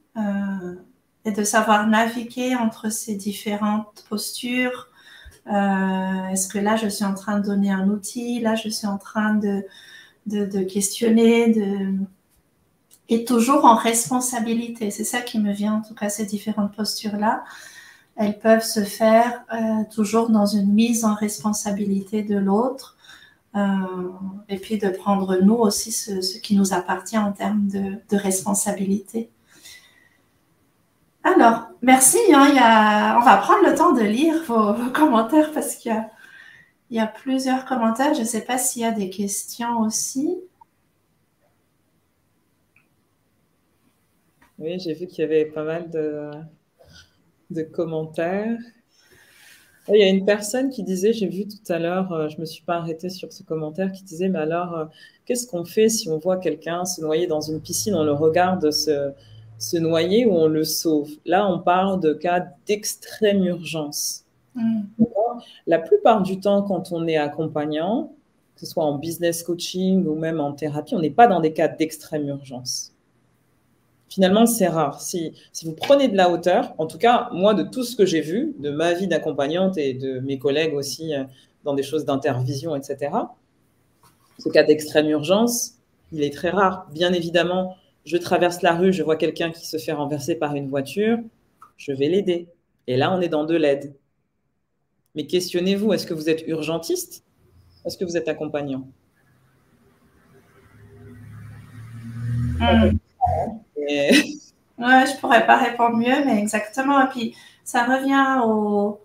et de savoir naviguer entre ces différentes postures. Est-ce que là, je suis en train de donner un outil? Là, je suis en train de questionner, et toujours en responsabilité. C'est ça qui me vient, en tout cas, ces différentes postures-là. Elles peuvent se faire toujours dans une mise en responsabilité de l'autre. Et puis de prendre nous aussi ce qui nous appartient en termes de responsabilité. Alors, merci. On va prendre le temps de lire vos commentaires parce qu'il y a plusieurs commentaires. Je ne sais pas s'il y a des questions aussi. Oui, j'ai vu qu'il y avait pas mal de commentaires. Il y a une personne qui disait, j'ai vu tout à l'heure, je ne me suis pas arrêtée sur ce commentaire, qui disait, mais alors, qu'est-ce qu'on fait si on voit quelqu'un se noyer dans une piscine, on le regarde se noyer ou on le sauve? Là, on parle de cas d'extrême urgence. La plupart du temps, quand on est accompagnant, que ce soit en business coaching ou même en thérapie, on n'est pas dans des cas d'extrême urgence. Finalement, c'est rare. Si vous prenez de la hauteur, en tout cas, moi, de tout ce que j'ai vu, de ma vie d'accompagnante et de mes collègues aussi dans des choses d'intervision, etc., ce cas d'extrême urgence, il est très rare. Bien évidemment, je traverse la rue, je vois quelqu'un qui se fait renverser par une voiture, je vais l'aider. Et là, on est dans de l'aide. Mais questionnez-vous, est-ce que vous êtes urgentiste? Est-ce que vous êtes accompagnant? Et... Ouais, je pourrais pas répondre mieux, mais exactement. Et puis, ça revient au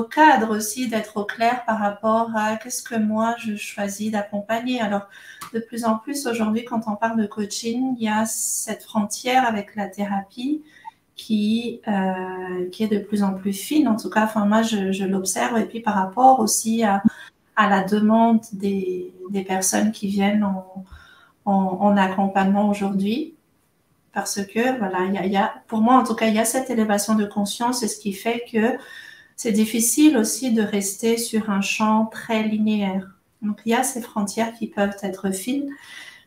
cadre aussi, d'être au clair par rapport à qu'est-ce que moi je choisis d'accompagner. Alors, de plus en plus aujourd'hui, quand on parle de coaching, il y a cette frontière avec la thérapie qui est de plus en plus fine. En tout cas, enfin, moi, je l'observe. Et puis, par rapport aussi à la demande des personnes qui viennent en accompagnement aujourd'hui. Parce que, voilà, pour moi, en tout cas, il y a cette élévation de conscience et ce qui fait que c'est difficile aussi de rester sur un champ très linéaire. Donc, il y a ces frontières qui peuvent être fines,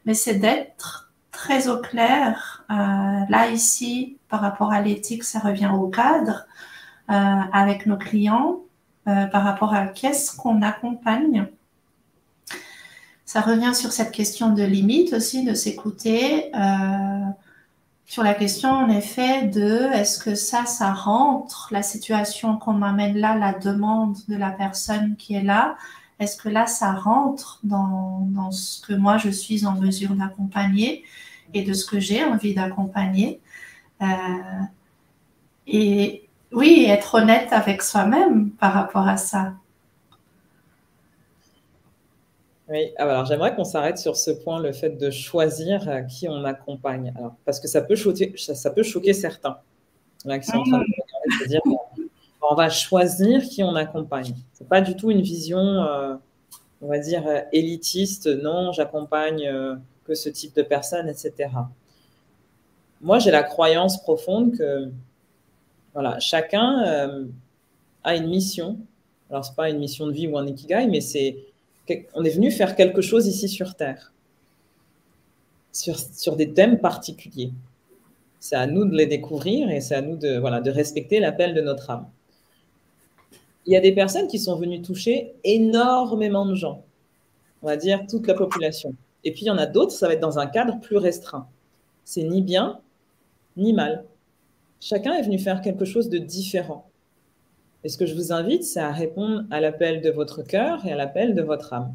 mais c'est d'être très au clair. Là, ici, par rapport à l'éthique, ça revient au cadre avec nos clients, par rapport à qu'est-ce qu'on accompagne. Ça revient sur cette question de limite aussi, de s'écouter. Sur la question, en effet, de est-ce que ça rentre, la situation qu'on m'amène là, la demande de la personne qui est là, est-ce que là, ça rentre dans ce que moi, je suis en mesure d'accompagner et de ce que j'ai envie d'accompagner. Et oui, être honnête avec soi-même par rapport à ça. Oui, alors j'aimerais qu'on s'arrête sur ce point, le fait de choisir qui on accompagne. Alors, parce que ça peut choquer certains là, qui sont en train de se dire on va choisir qui on accompagne. Ce n'est pas du tout une vision, on va dire, élitiste. Non, j'accompagne que ce type de personnes, etc. Moi, j'ai la croyance profonde que voilà, chacun a une mission. Alors, ce n'est pas une mission de vie ou un ikigai, mais on est venu faire quelque chose ici sur Terre, sur des thèmes particuliers. C'est à nous de les découvrir et c'est à nous de respecter l'appel de notre âme. Il y a des personnes qui sont venues toucher énormément de gens, on va dire toute la population. Et puis, il y en a d'autres, ça va être dans un cadre plus restreint. C'est ni bien, ni mal. Chacun est venu faire quelque chose de différent. Et ce que je vous invite, c'est à répondre à l'appel de votre cœur et à l'appel de votre âme.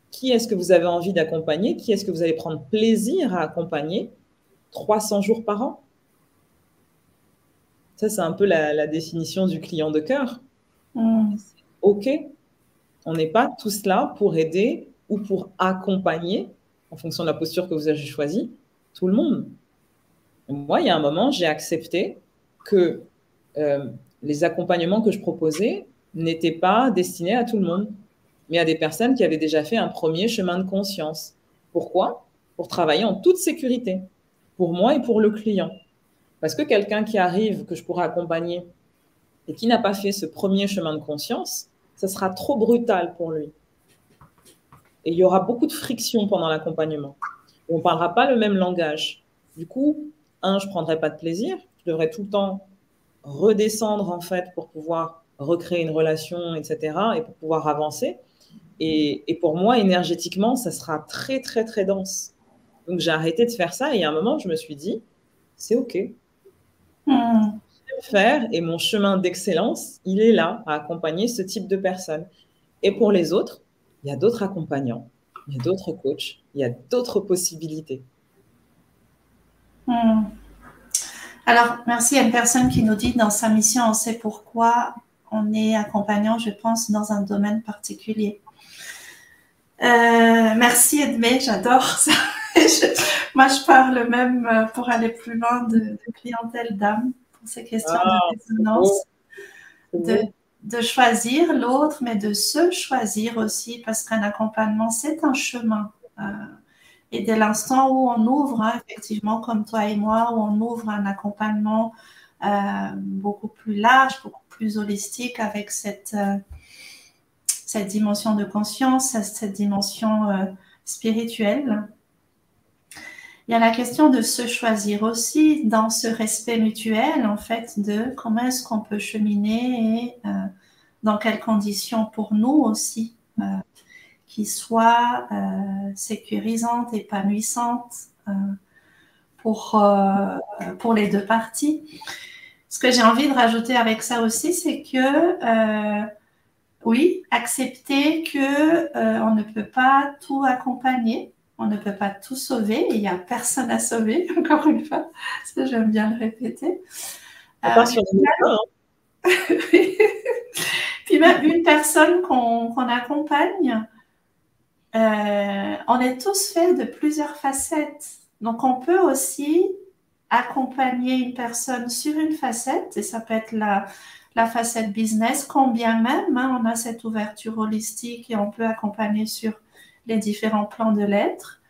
Qui est-ce que vous avez envie d'accompagner? Qui est-ce que vous allez prendre plaisir à accompagner 300 jours par an? Ça, c'est un peu la définition du client de cœur. OK, on n'est pas tous là pour aider ou pour accompagner, en fonction de la posture que vous avez choisie, tout le monde. Moi, il y a un moment, j'ai accepté que les accompagnements que je proposais n'étaient pas destinés à tout le monde, mais à des personnes qui avaient déjà fait un premier chemin de conscience. Pourquoi? Pour travailler en toute sécurité, pour moi et pour le client. Parce que quelqu'un qui arrive, que je pourrais accompagner, et qui n'a pas fait ce premier chemin de conscience, ça sera trop brutal pour lui. Et il y aura beaucoup de friction pendant l'accompagnement. On ne parlera pas le même langage. Du coup, je ne prendrai pas de plaisir. Je devrais tout le temps redescendre, en fait, pour pouvoir recréer une relation, etc., et pour pouvoir avancer. Et pour moi, énergétiquement, ça sera très, très, très dense. Donc, j'ai arrêté de faire ça. Et à un moment, je me suis dit, c'est OK. Je vais le faire. Et mon chemin d'excellence, il est là, à accompagner ce type de personnes. Et pour les autres, il y a d'autres accompagnants, il y a d'autres coachs, il y a d'autres possibilités. Alors, merci à une personne qui nous dit dans sa mission, on sait pourquoi on est accompagnant, je pense, dans un domaine particulier. Merci Edmé, j'adore ça. Moi, je parle même pour aller plus loin de clientèle d'âme, pour ces questions de résonance, de choisir l'autre, mais de se choisir aussi, parce qu'un accompagnement, c'est un chemin. Et dès l'instant où on ouvre, effectivement, comme toi et moi, où on ouvre un accompagnement beaucoup plus large, beaucoup plus holistique, avec cette dimension de conscience, cette dimension spirituelle. Il y a la question de se choisir aussi dans ce respect mutuel, en fait, de comment est-ce qu'on peut cheminer et dans quelles conditions pour nous aussi, qui soient sécurisantes, épanouissantes pour les deux parties. Ce que j'ai envie de rajouter avec ça aussi, c'est que oui, accepter que on ne peut pas tout accompagner, on ne peut pas tout sauver, et il n'y a personne à sauver, encore une fois, ça j'aime bien le répéter. Puis même une personne qu'on accompagne, on est tous faits de plusieurs facettes. Donc, on peut aussi accompagner une personne sur une facette, et ça peut être la facette business, quand bien même on a cette ouverture holistique et on peut accompagner sur les différents plans de l'être.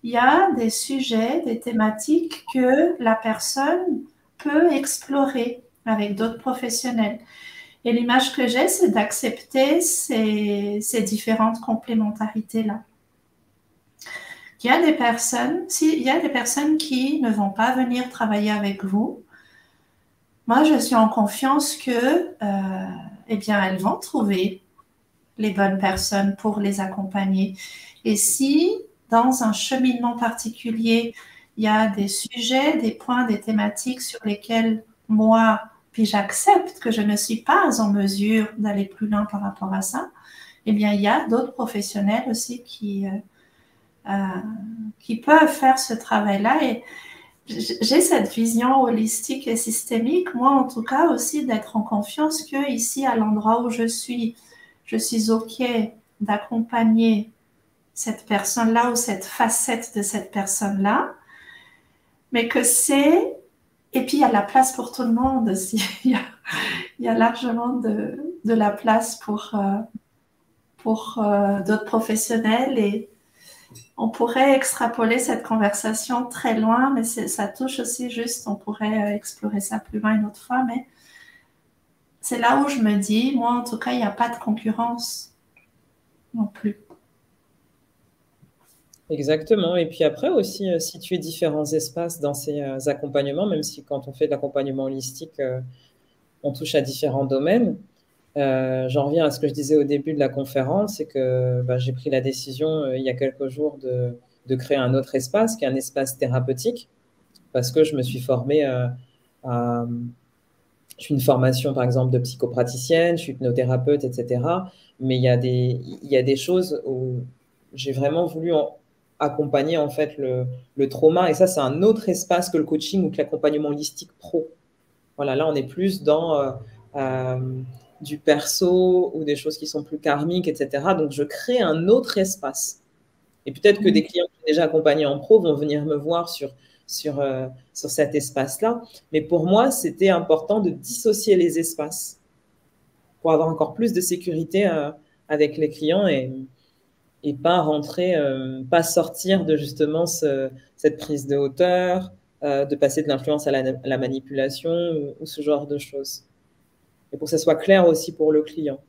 Il y a des sujets, des thématiques que la personne peut explorer avec d'autres professionnels. Et l'image que j'ai, c'est d'accepter ces différentes complémentarités-là. Il y a des personnes, s'il y a des personnes qui ne vont pas venir travailler avec vous, moi, je suis en confiance que, eh bien, elles vont trouver les bonnes personnes pour les accompagner. Et si, dans un cheminement particulier, il y a des sujets, des points, des thématiques sur lesquels moi, puis j'accepte que je ne suis pas en mesure d'aller plus loin par rapport à ça, eh bien, il y a d'autres professionnels aussi qui peuvent faire ce travail-là. Et j'ai cette vision holistique et systémique, moi en tout cas aussi, d'être en confiance que ici, à l'endroit où je suis OK d'accompagner cette personne-là ou cette facette de cette personne-là, mais que c'est... Et puis, il y a la place pour tout le monde aussi. Il y a largement de la place pour d'autres professionnels, et on pourrait extrapoler cette conversation très loin, mais ça touche aussi juste, on pourrait explorer ça plus loin une autre fois, mais c'est là où je me dis, moi en tout cas, il n'y a pas de concurrence non plus. Exactement. Et puis après aussi, situer différents espaces dans ces accompagnements, même si quand on fait de l'accompagnement holistique, on touche à différents domaines. J'en reviens à ce que je disais au début de la conférence, c'est que j'ai pris la décision il y a quelques jours de créer un autre espace, qui est un espace thérapeutique, parce que je me suis formée à... Je suis une formation, par exemple, de psychopraticienne, je suis hypnothérapeute, etc. Mais il y a des choses où j'ai vraiment voulu accompagner en fait le trauma. Et ça, c'est un autre espace que le coaching ou que l'accompagnement holistique pro. Voilà, là, on est plus dans euh, du perso ou des choses qui sont plus karmiques, etc. Donc, je crée un autre espace. Et peut-être que des clients qui sont déjà accompagnés en pro vont venir me voir sur cet espace-là. Mais pour moi, c'était important de dissocier les espaces pour avoir encore plus de sécurité avec les clients et pas rentrer, pas sortir de justement cette prise de hauteur, de passer de l'influence à la manipulation ou ce genre de choses. Et pour que ça soit clair aussi pour le client.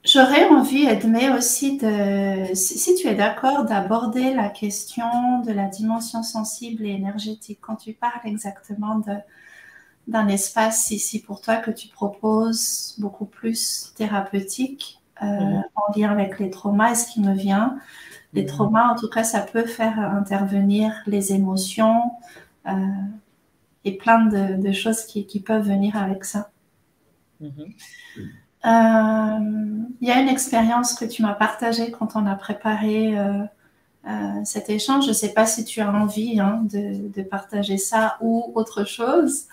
J'aurais envie, Edmé, aussi si tu es d'accord, d'aborder la question de la dimension sensible et énergétique. Quand tu parles exactement d'un espace ici pour toi que tu proposes beaucoup plus thérapeutique en lien avec les traumas, et ce qui me vient, les traumas, en tout cas, ça peut faire intervenir les émotions et plein de choses qui peuvent venir avec ça. Il y a une expérience que tu m'as partagée quand on a préparé cet échange. Je ne sais pas si tu as envie de partager ça ou autre chose.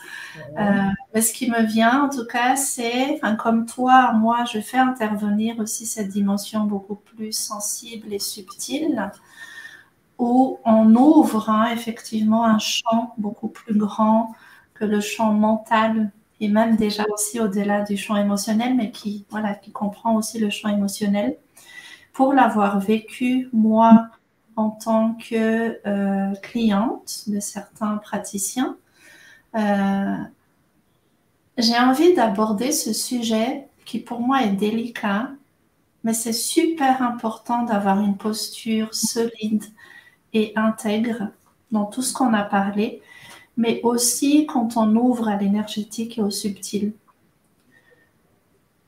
Mais ce qui me vient, en tout cas, c'est, comme toi, moi, je fais intervenir aussi cette dimension beaucoup plus sensible et subtile, où on ouvre effectivement un champ beaucoup plus grand que le champ mental et même déjà aussi au-delà du champ émotionnel, mais qui comprend aussi le champ émotionnel. Pour l'avoir vécu, moi, en tant que cliente de certains praticiens, j'ai envie d'aborder ce sujet qui pour moi est délicat, mais c'est super important d'avoir une posture solide et intègre dans tout ce qu'on a parlé, mais aussi quand on ouvre à l'énergétique et au subtil,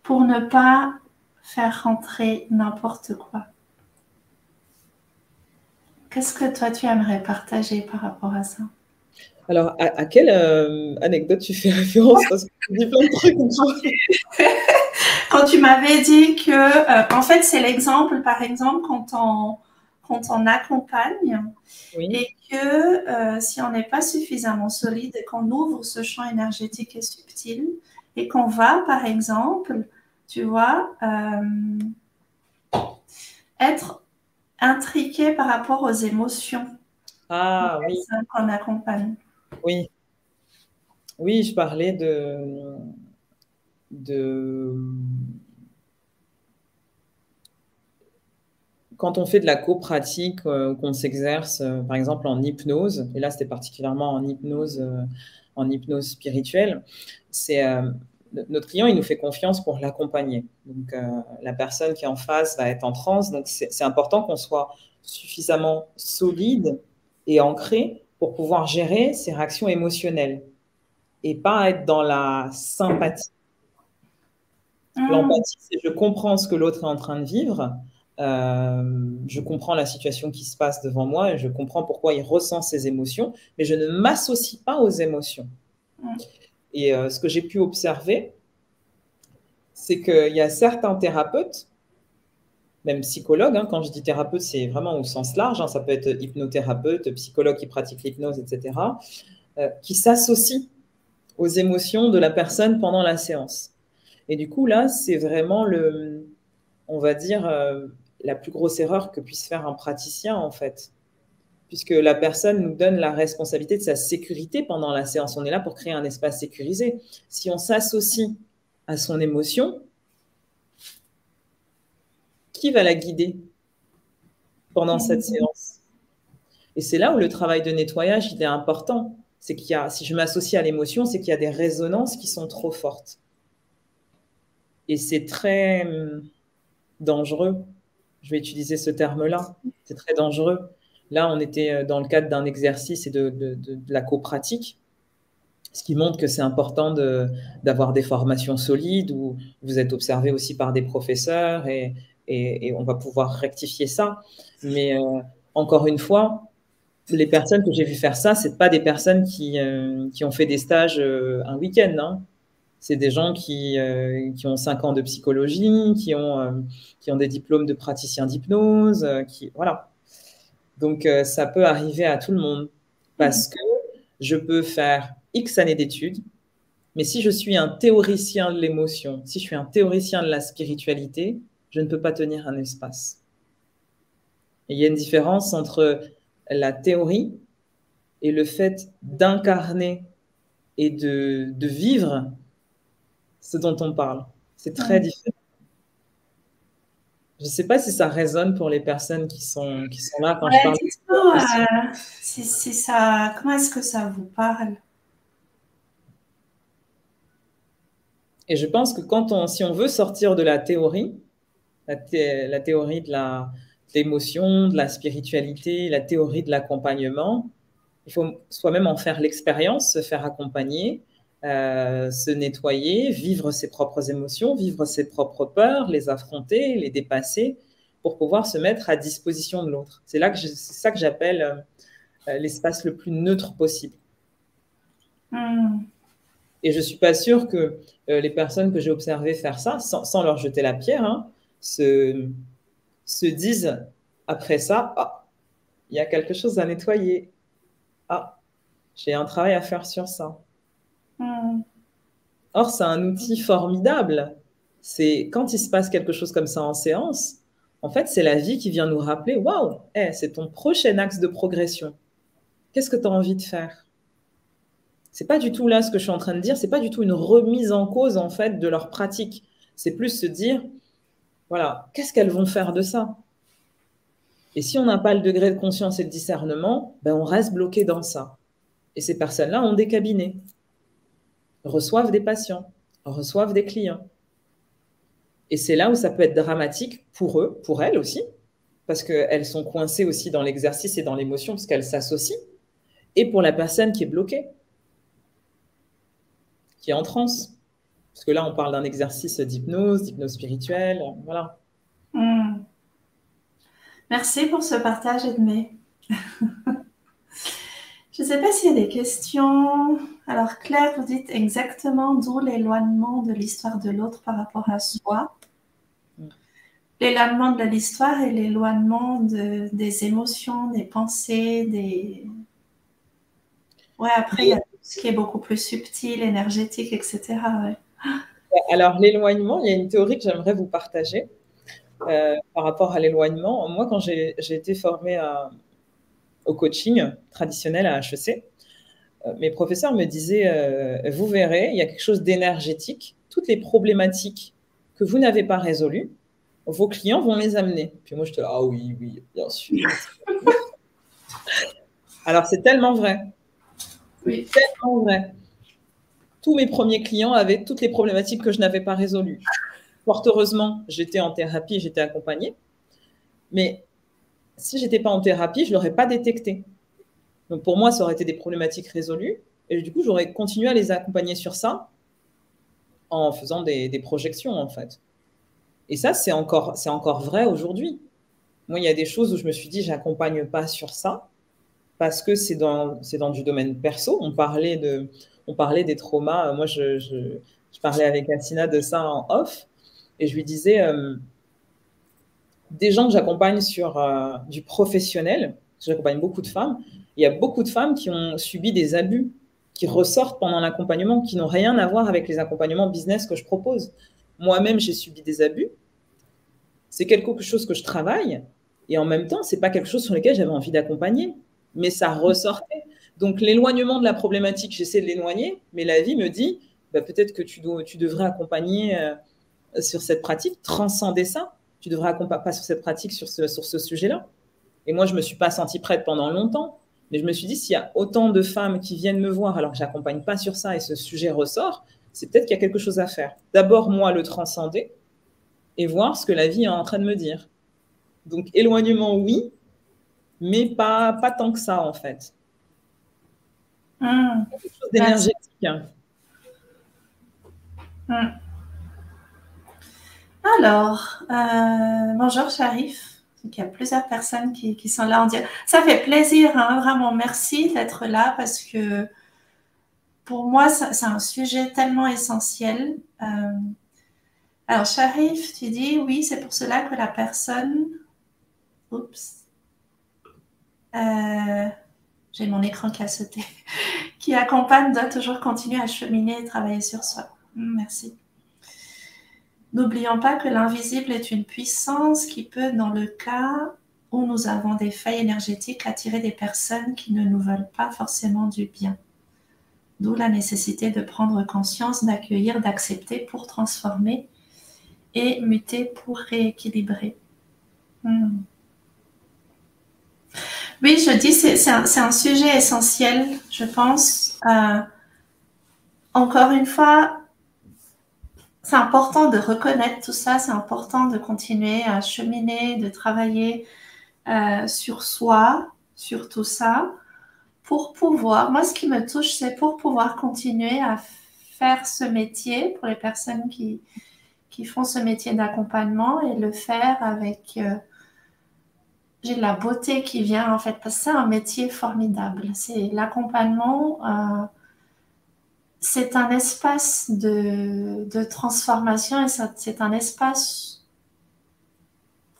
pour ne pas faire rentrer n'importe quoi. Qu'est-ce que toi, tu aimerais partager par rapport à ça? Alors, à quelle anecdote tu fais référence? Parce que tu dis plein de trucs. Quand tu m'avais dit que, en fait, c'est l'exemple, par exemple, quand on accompagne et que si on n'est pas suffisamment solide et qu'on ouvre ce champ énergétique et subtil et qu'on va, par exemple, tu vois, être intriqué par rapport aux émotions des personnes qu'on accompagne. Oui. Oui, je parlais quand on fait de la copratique, qu'on s'exerce, par exemple en hypnose, et là c'était particulièrement en hypnose spirituelle, c'est notre client, il nous fait confiance pour l'accompagner. Donc la personne qui est en face va être en transe, donc c'est important qu'on soit suffisamment solide et ancré pour pouvoir gérer ses réactions émotionnelles et pas être dans la sympathie. L'empathie, c'est je comprends ce que l'autre est en train de vivre, je comprends la situation qui se passe devant moi et je comprends pourquoi il ressent ses émotions, mais je ne m'associe pas aux émotions. Et ce que j'ai pu observer, c'est qu'il y a certains thérapeutes, même psychologues, quand je dis thérapeute, c'est vraiment au sens large, ça peut être hypnothérapeute, psychologue qui pratique l'hypnose, etc., qui s'associent aux émotions de la personne pendant la séance. Et du coup, là, c'est vraiment on va dire, la plus grosse erreur que puisse faire un praticien, en fait. Puisque la personne nous donne la responsabilité de sa sécurité pendant la séance. On est là pour créer un espace sécurisé. Si on s'associe à son émotion, qui va la guider pendant cette séance? Et c'est là où le travail de nettoyage il est important. c'est qu'il y a, si je m'associe à l'émotion, c'est qu'il y a des résonances qui sont trop fortes. Et c'est très dangereux. Je vais utiliser ce terme-là. C'est très dangereux. Là, on était dans le cadre d'un exercice et de la copratique, ce qui montre que c'est important d'avoir des formations solides où vous êtes observé aussi par des professeurs et on va pouvoir rectifier ça. Mais encore une fois, les personnes que j'ai vu faire ça, c'est pas des personnes qui ont fait des stages un week-end. Hein. C'est des gens qui ont 5 ans de psychologie, qui ont des diplômes de praticiens d'hypnose, voilà. Donc, ça peut arriver à tout le monde parce que je peux faire X années d'études, mais si je suis un théoricien de l'émotion, si je suis un théoricien de la spiritualité, je ne peux pas tenir un espace. Et il y a une différence entre la théorie et le fait d'incarner et de vivre ce dont on parle. C'est très différent. Je ne sais pas si ça résonne pour les personnes qui sont là quand je parle. Comment est-ce que ça vous parle? Et je pense que si on veut sortir de la théorie, la théorie de l'émotion, de la spiritualité, la théorie de l'accompagnement, il faut soi-même en faire l'expérience, se faire accompagner, se nettoyer, vivre ses propres émotions, vivre ses propres peurs, les affronter, les dépasser pour pouvoir se mettre à disposition de l'autre. C'est ça que j'appelle l'espace le plus neutre possible. Et je ne suis pas sûre que les personnes que j'ai observées faire ça, sans leur jeter la pierre, hein, se disent après ça, ah, il y a quelque chose à nettoyer. Ah, j'ai un travail à faire sur ça. Or, c'est un outil formidable. C'est quand il se passe quelque chose comme ça en séance, en fait, c'est la vie qui vient nous rappeler, waouh, c'est ton prochain axe de progression. Qu'est-ce que tu as envie de faire? C'est pas du tout là ce que je suis en train de dire, c'est pas du tout une remise en cause en fait de leur pratique. C'est plus se dire, voilà, qu'est-ce qu'elles vont faire de ça? Et si on n'a pas le degré de conscience et de discernement, ben on reste bloqué dans ça. Et ces personnes-là ont des cabinets, reçoivent des patients, reçoivent des clients. Et c'est là où ça peut être dramatique pour eux, pour elles aussi, parce qu'elles sont coincées aussi dans l'exercice et dans l'émotion, parce qu'elles s'associent, et pour la personne qui est bloquée, qui est en transe. Parce que là, on parle d'un exercice d'hypnose spirituelle, voilà. Merci pour ce partage, Edmé. Je ne sais pas s'il y a des questions. Alors, Claire, vous dites exactement d'où l'éloignement de l'histoire de l'autre par rapport à soi. L'éloignement de l'histoire et l'éloignement des émotions, des pensées, des... Ouais, après, il y a tout ce qui est beaucoup plus subtil, énergétique, etc. Ouais. Alors, l'éloignement, il y a une théorie que j'aimerais vous partager par rapport à l'éloignement. Moi, quand j'ai été formée au coaching traditionnel à HEC, mes professeurs me disaient, vous verrez, il y a quelque chose d'énergétique. Toutes les problématiques que vous n'avez pas résolues, vos clients vont les amener. Puis moi, je te dis, ah oui, bien sûr. Alors, c'est tellement vrai. Oui. C'est tellement vrai. Tous mes premiers clients avaient toutes les problématiques que je n'avais pas résolues. Fort heureusement, j'étais en thérapie, j'étais accompagnée. Mais si je n'étais pas en thérapie, je ne l'aurais pas détecté. Donc, pour moi, ça aurait été des problématiques résolues. Et du coup, j'aurais continué à les accompagner sur ça en faisant des projections, en fait. Et ça, c'est encore vrai aujourd'hui. Moi, il y a des choses où je me suis dit, j'accompagne pas sur ça parce que c'est dans du domaine perso. On parlait des traumas. Moi, je parlais avec Assina de ça en off et je lui disais, des gens que j'accompagne sur du professionnel, j'accompagne beaucoup de femmes, il y a beaucoup de femmes qui ont subi des abus qui ressortent pendant l'accompagnement, qui n'ont rien à voir avec les accompagnements business que je propose. Moi-même, j'ai subi des abus. C'est quelque chose que je travaille et en même temps, c'est pas quelque chose sur lequel j'avais envie d'accompagner, mais ça ressortait. Donc, l'éloignement de la problématique, j'essaie de l'éloigner, mais la vie me dit, peut-être que tu devrais accompagner sur cette pratique, transcender ça. Tu devrais accompagner pas sur cette pratique, sur ce sujet-là. Et moi, je me suis pas sentie prête pendant longtemps, Mais je me suis dit, s'il y a autant de femmes qui viennent me voir alors que je n'accompagne pas sur ça et ce sujet ressort, c'est peut-être qu'il y a quelque chose à faire. D'abord, moi, le transcender et voir ce que la vie est en train de me dire. Donc, éloignement, oui, mais pas tant que ça, en fait. Quelque chose d'énergétique. Alors, bonjour Sharif. Donc, il y a plusieurs personnes qui sont là en direct. Ça fait plaisir, hein, vraiment. Merci d'être là parce que pour moi, c'est un sujet tellement essentiel. Alors, Sharif, tu dis oui, c'est pour cela que la personne. Oups. J'ai mon écran qui a sauté. Qui accompagne doit toujours continuer à cheminer et travailler sur soi. Merci. N'oublions pas que l'invisible est une puissance qui peut, dans le cas où nous avons des failles énergétiques, attirer des personnes qui ne nous veulent pas forcément du bien. D'où la nécessité de prendre conscience, d'accueillir, d'accepter pour transformer et muter pour rééquilibrer. Oui, je dis, c'est un sujet essentiel, je pense. Encore une fois, c'est important de reconnaître tout ça, c'est important de continuer à cheminer, de travailler sur soi, sur tout ça, pour pouvoir, moi ce qui me touche, c'est pour pouvoir continuer à faire ce métier pour les personnes qui font ce métier d'accompagnement et le faire avec j'ai de la beauté qui vient en fait, parce que c'est un métier formidable. C'est l'accompagnement, c'est un espace de transformation et c'est un espace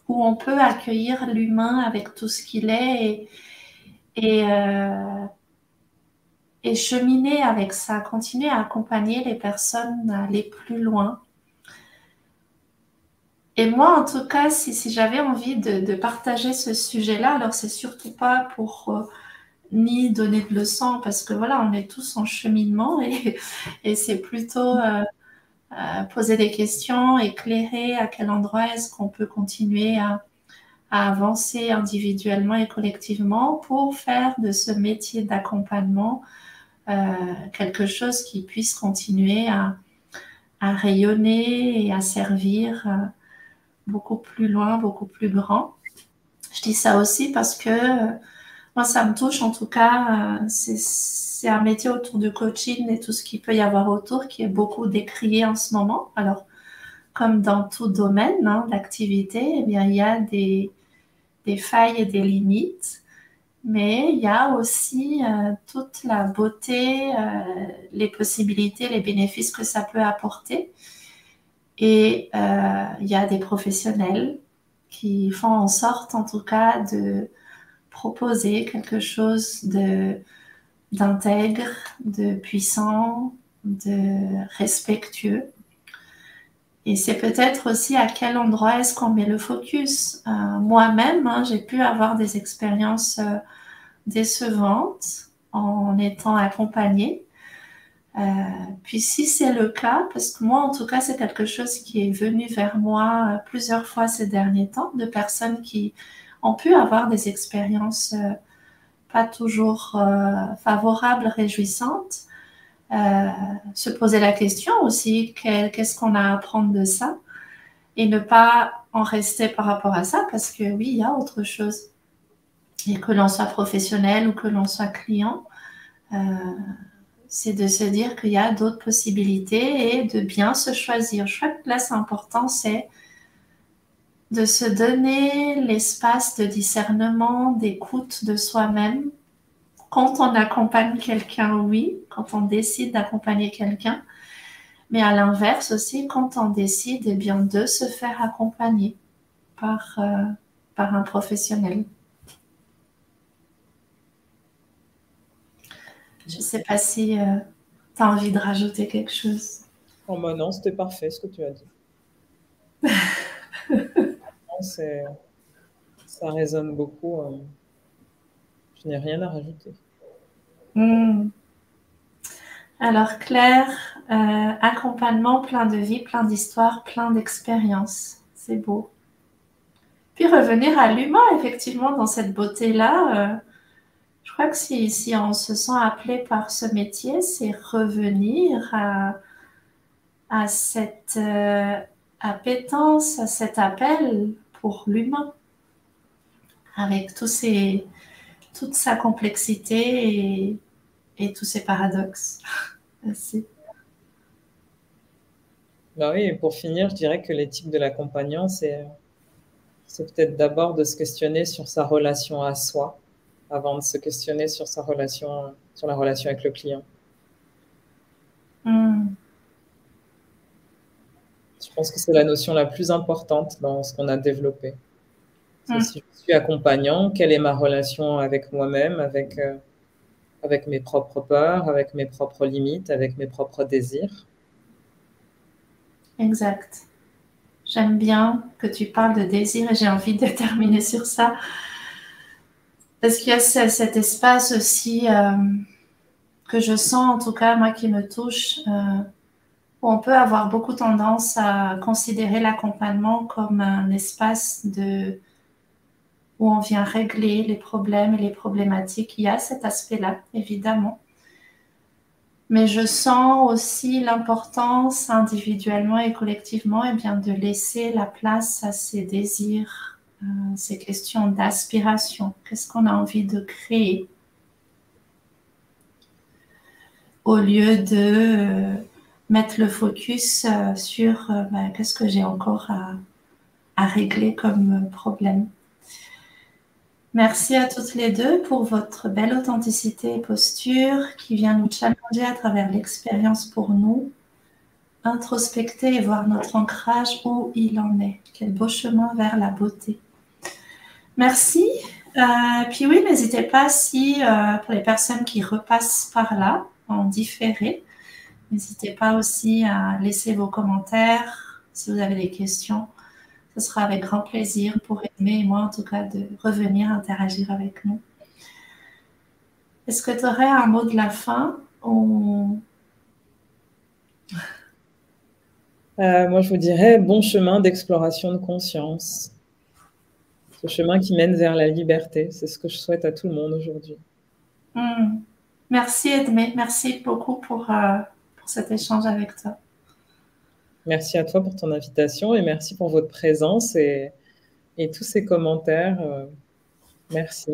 où on peut accueillir l'humain avec tout ce qu'il est et cheminer avec ça, continuer à accompagner les personnes à aller plus loin. Et moi, en tout cas, si j'avais envie de partager ce sujet-là, alors c'est surtout pas pour ni donner de leçons, parce que voilà, on est tous en cheminement et c'est plutôt poser des questions, éclairer à quel endroit est-ce qu'on peut continuer à avancer individuellement et collectivement pour faire de ce métier d'accompagnement quelque chose qui puisse continuer à rayonner et à servir beaucoup plus loin, beaucoup plus grand. Je dis ça aussi parce que moi, ça me touche en tout cas. C'est un métier autour du coaching et tout ce qu'il peut y avoir autour qui est beaucoup décrié en ce moment. Alors, comme dans tout domaine d'activité, eh bien, il y a des failles et des limites. Mais il y a aussi toute la beauté, les possibilités, les bénéfices que ça peut apporter. Et il y a des professionnels qui font en sorte, en tout cas, de proposer quelque chose d'intègre, de puissant, de respectueux. Et c'est peut-être aussi à quel endroit est-ce qu'on met le focus. Moi-même, j'ai pu avoir des expériences décevantes en étant accompagnée. Puis si c'est le cas, parce que moi en tout cas c'est quelque chose qui est venu vers moi plusieurs fois ces derniers temps, de personnes qui ont pu avoir des expériences pas toujours favorables, réjouissantes, se poser la question aussi, qu'est-ce qu'on a à apprendre de ça, et ne pas en rester par rapport à ça, parce que oui, il y a autre chose. Et que l'on soit professionnel ou que l'on soit client, c'est de se dire qu'il y a d'autres possibilités et de bien se choisir. Je crois que là, c'est important, c'est de se donner l'espace de discernement, d'écoute de soi-même. Quand on accompagne quelqu'un, oui, quand on décide d'accompagner quelqu'un, mais à l'inverse aussi, quand on décide eh bien, de se faire accompagner par un professionnel. Je ne sais pas si tu as envie de rajouter quelque chose. Oh bah non, c'était parfait ce que tu as dit. Ça résonne beaucoup. Je n'ai rien à rajouter. Alors Claire, accompagnement plein de vie, plein d'histoires, plein d'expériences. C'est beau. Puis revenir à l'humain, effectivement, dans cette beauté-là. Je crois que si on se sent appelé par ce métier, c'est revenir à cette appétence, à cet appel pour l'humain, avec toute sa complexité et tous ses paradoxes. Merci. Bah oui, et pour finir, je dirais que l'éthique de l'accompagnant, c'est peut-être d'abord de se questionner sur sa relation à soi avant de se questionner sur sa relation, sur la relation avec le client. Mm. Je pense que c'est la notion la plus importante dans ce qu'on a développé. C'est Mm. si je suis accompagnant, quelle est ma relation avec moi-même, avec mes propres peurs, avec mes propres limites, avec mes propres désirs. Exact. J'aime bien que tu parles de désir et j'ai envie de terminer sur ça. Parce qu'il y a cet espace aussi que je sens, en tout cas, moi qui me touche, où on peut avoir beaucoup tendance à considérer l'accompagnement comme un espace où on vient régler les problèmes et les problématiques. Il y a cet aspect-là, évidemment. Mais je sens aussi l'importance individuellement et collectivement bien, de laisser la place à ces désirs, ces questions d'aspiration. Qu'est-ce qu'on a envie de créer au lieu de mettre le focus sur qu'est-ce que j'ai encore à régler comme problème. Merci à toutes les deux pour votre belle authenticité et posture qui vient nous challenger à travers l'expérience pour nous, introspecter et voir notre ancrage où il en est. Quel beau chemin vers la beauté. Merci. Puis oui, n'hésitez pas si pour les personnes qui repassent par là en différé, n'hésitez pas aussi à laisser vos commentaires si vous avez des questions. Ce sera avec grand plaisir pour Edmé et moi, en tout cas, de revenir interagir avec nous. Est-ce que tu aurais un mot de la fin ou... Moi, je vous dirais bon chemin d'exploration de conscience. Ce chemin qui mène vers la liberté, c'est ce que je souhaite à tout le monde aujourd'hui. Merci Edmé, merci beaucoup pour cet échange avec toi. Merci à toi pour ton invitation et merci pour votre présence et tous ces commentaires. Merci.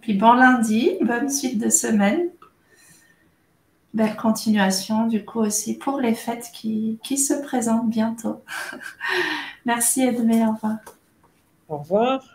Puis bon lundi, bonne suite de semaine. Belle continuation du coup aussi pour les fêtes qui se présentent bientôt. Merci Edmé, au revoir. Au revoir.